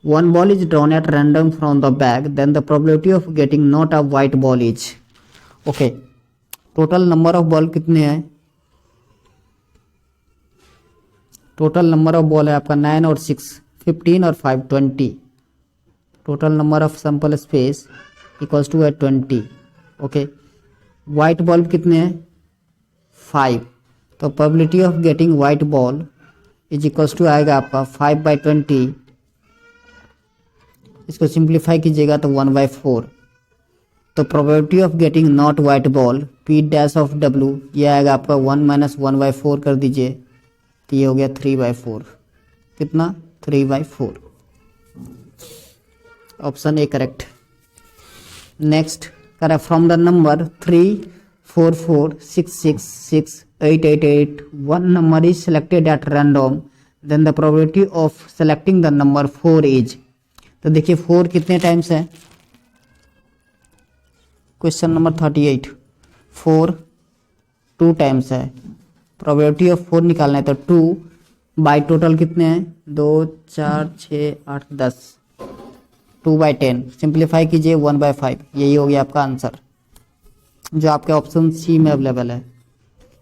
One ball is drawn at random from the bag, then the probability of getting not a white ball is. Okay, total number of ball कितने हैं? Total number of ball है आपका 9 और 6, 15 और 5, 20। Total number of sample space equals to है 20। Okay, white ball कितने हैं? 5। तो probability of getting white ball is equals to आएगा आपका 5/20। इसको सिंप्लीफाई कीजिएगा तो 1/4। तो probability of getting not white ball P dash of W, ये आएगा आपका 1 - 1/4 कर दीजिए, तो ये हो गया 3/4। कितना? 3/4। Option A correct. नेक्स्ट, करें from the number 3 4 4 6 6 6 8 8 8 one number is selected at random, then the probability of selecting the number 4 is। तो देखिए 4 कितने टाइम्स है? क्वेश्चन नंबर 38, 4 2 टाइम्स है। प्रोबेबिलिटी ऑफ 4 निकालना है तो 2 बाई टोटल कितने हैं? 2 4 6 8 10, 2/10। सिंप्लीफाई कीजिए 1/5। यही हो गया आपका आंसर, जो आपके ऑप्शन सी में अवेलेबल है,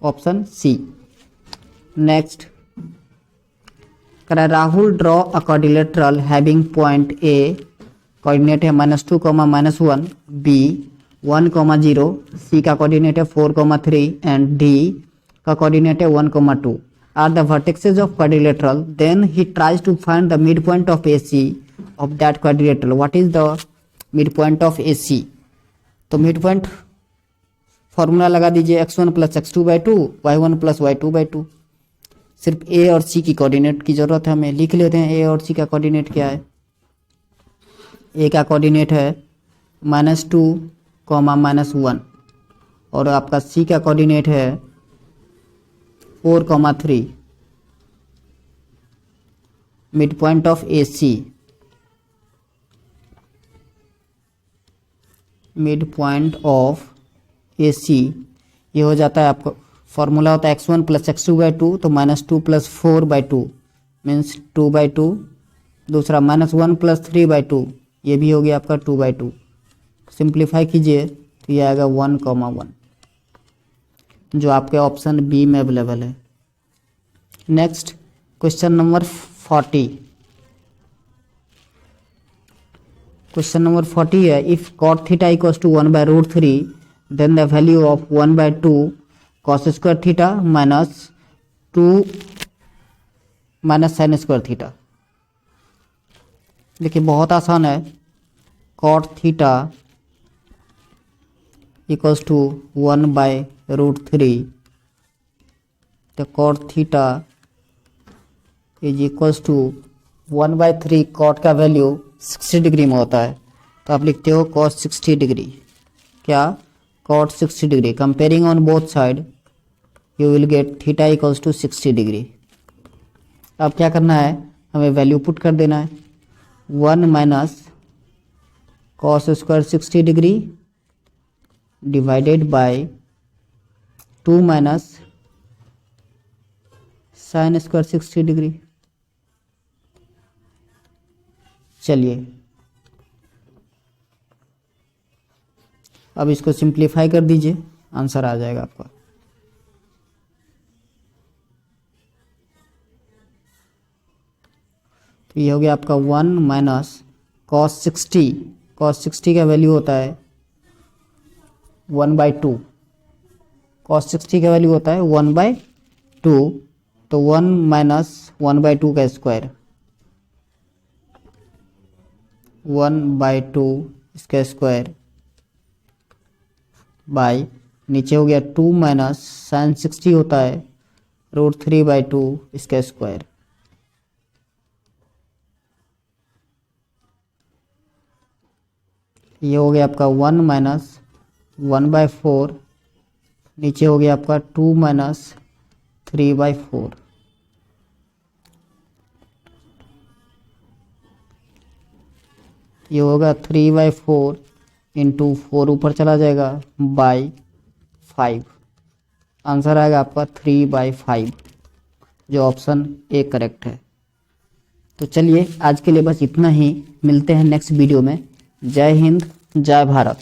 option C. Next, Rahul draw a quadrilateral having point A coordinate है -2, -1, बी 1, 0, सी का कोऑर्डिनेट है 4, 3 एंड डी का कोऑर्डिनेट है 1, 2 are the vertexes of quadrilateral, then he tries to find the mid point of A C of that quadrilateral. What is the mid point of A C? तो mid point formula लगा दीजिए, x1 + x2/2, y1 + y2/2। सिर्फ ए और सी की coordinate की जरूरत है हमें, लिख लेते हैं। ए और सी का कोऑर्डिनेट क्या है? ए का कोऑर्डिनेट है -2, -1 और आपका सी का कोऑर्डिनेट है 4, 3। Mid point of A C, mid point of A C ये हो जाता है आपका, फॉर्मूला होता है x1 + x2/2, तो -2 + 4/2 मीन्स 2/2। दूसरा -1 + 3/2, ये भी हो गया आपका 2/2। सिंप्लीफाई कीजिए तो ये आएगा 1, 1, जो आपके ऑप्शन बी में अवेलेबल है। Next, question number 40। Question number 40 है, if cot θ = 1/√3, then the value of 1/2 cos square theta -2 sin square theta. देखिए बहुत आसान है, cot θ इक्वल्स टू 1/√3, तो cot theta is equals to 1/3। Cot का वैल्यू 60 डिग्री में होता है, तो आप लिखते हो cos 60 डिग्री। क्या? cot 60 degree. Comparing on both side you will get theta equals to 60 degree. अब क्या करना है, हमें वैल्यू पुट कर देना है। 1 minus cos square 60 degree divided by 2 minus sine square 60 degree. चलिए अब इसको सिंप्लीफाई कर दीजिए, आंसर आ जाएगा आपका। तो ये हो गया आपका 1 माइनस cos 60। cos 60 का वैल्यू होता है 1/2। cos 60 का वैल्यू होता है 1/2, तो 1 माइनस 1/2 का स्क्वायर, 1/2 इसका स्क्वायर बाय, नीचे हो गया 2 माइनस साइन 60 होता है √3/2 इसका स्क्वायर। ये हो गया आपका 1 माइनस 1/4, नीचे हो गया आपका 2 माइनस 3/4। ये होगा 3/4 इंटू 4 ऊपर चला जाएगा बाय 5। आंसर आएगा आपका 3/5, जो ऑप्शन ए करेक्ट है। तो चलिए आज के लिए बस इतना ही, मिलते हैं नेक्स्ट वीडियो में। जय हिंद, जय भारत।